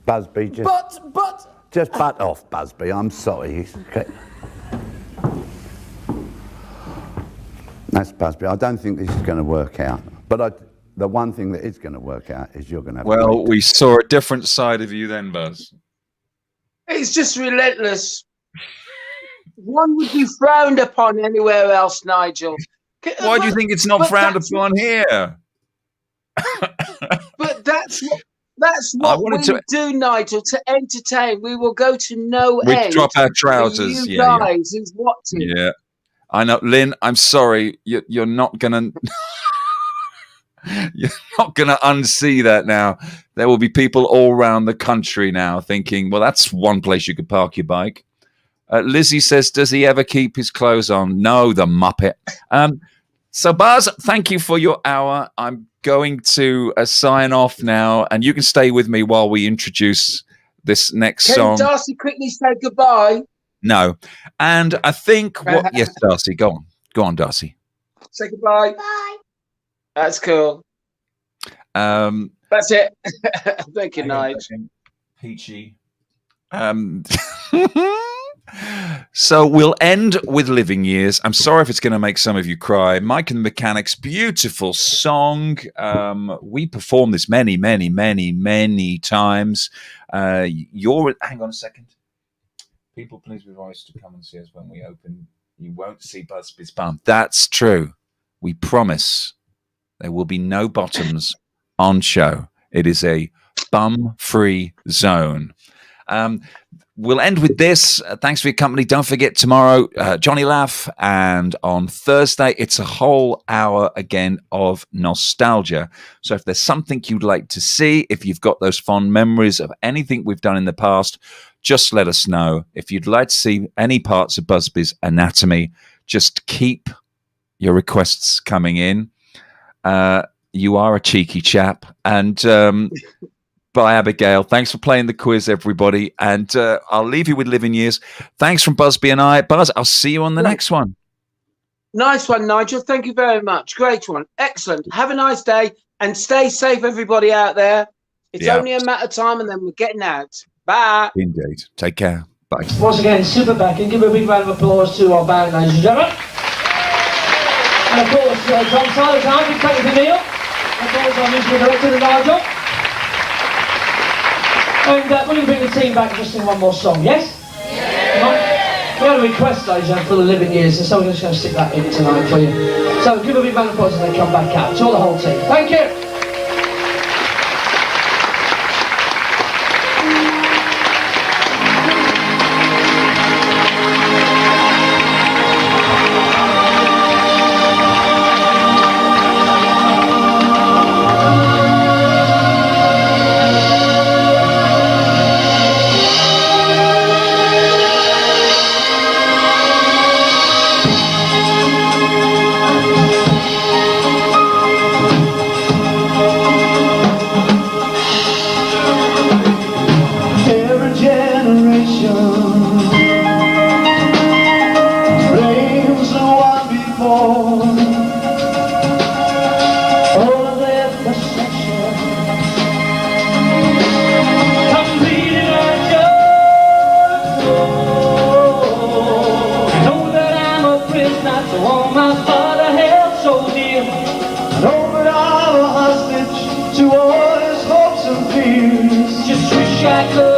Busby. Just.
But.
Just butt off, Busby. I'm sorry. Okay. That's Busby. I don't think this is going to work out. But the one thing that is going to work out is you're going to have.
Well, we saw a different side of you then, Buzz.
It's just relentless. One would be frowned upon anywhere else, Nigel.
Why do you think it's not frowned upon here?
But that's what we do, Nigel, to entertain. We will go to no
We
end.
drop our
for
trousers.
You
Yeah,
guys who's watching.
yeah. I know, Lynn. I'm sorry. You're not gonna. You're not gonna unsee that now. There will be people all around the country now thinking, "Well, that's one place you could park your bike." Lizzie says, "Does he ever keep his clothes on?" No, the Muppet. So, Buzz, thank you for your hour. I'm going to sign off now, and you can stay with me while we introduce this next
Can
song.
Darcy quickly say goodbye?
No, and I think yes, Darcy, go on, Darcy.
Say goodbye. Bye. That's cool. That's it. Thank you, Nigel.
Peachy. So we'll end with Living Years. I'm sorry if it's going to make some of you cry. Mike and the Mechanics, beautiful song. We performed this many times. Hang on a second. People, please be advised to come and see us when we open. You won't see Busby's bum. That's true. We promise there will be no bottoms on show. It is a bum-free zone. We'll end with this. Thanks for your company. Don't forget tomorrow, Johnny Laugh. And on Thursday, it's a whole hour again of nostalgia. So if there's something you'd like to see, if you've got those fond memories of anything we've done in the past, just let us know. If you'd like to see any parts of Busby's anatomy, just keep your requests coming in. You are a cheeky chap. And bye, Abigail. Thanks for playing the quiz, everybody. And I'll leave you with Living Years. Thanks from Busby and I. Buzz, I'll see you on the next one.
Nice one, Nigel. Thank you very much. Great one. Excellent. Have a nice day and stay safe, everybody out there. It's only a matter of time and then we're getting out. Bye.
Indeed. Take care. Bye.
Once again, super back and give a big round of applause to our band, ladies and gentlemen. And of course, John Siler, big thank you to Neil. Of course, our musical director, Nigel. And we're going to bring the team back just in one more song, yes? Yeah. We had a request, ladies and gentlemen, for the Living Years, and so we're just going to stick that in tonight for you. So give a big round of applause as they come back out. To all the whole team. Thank you. Just wish I could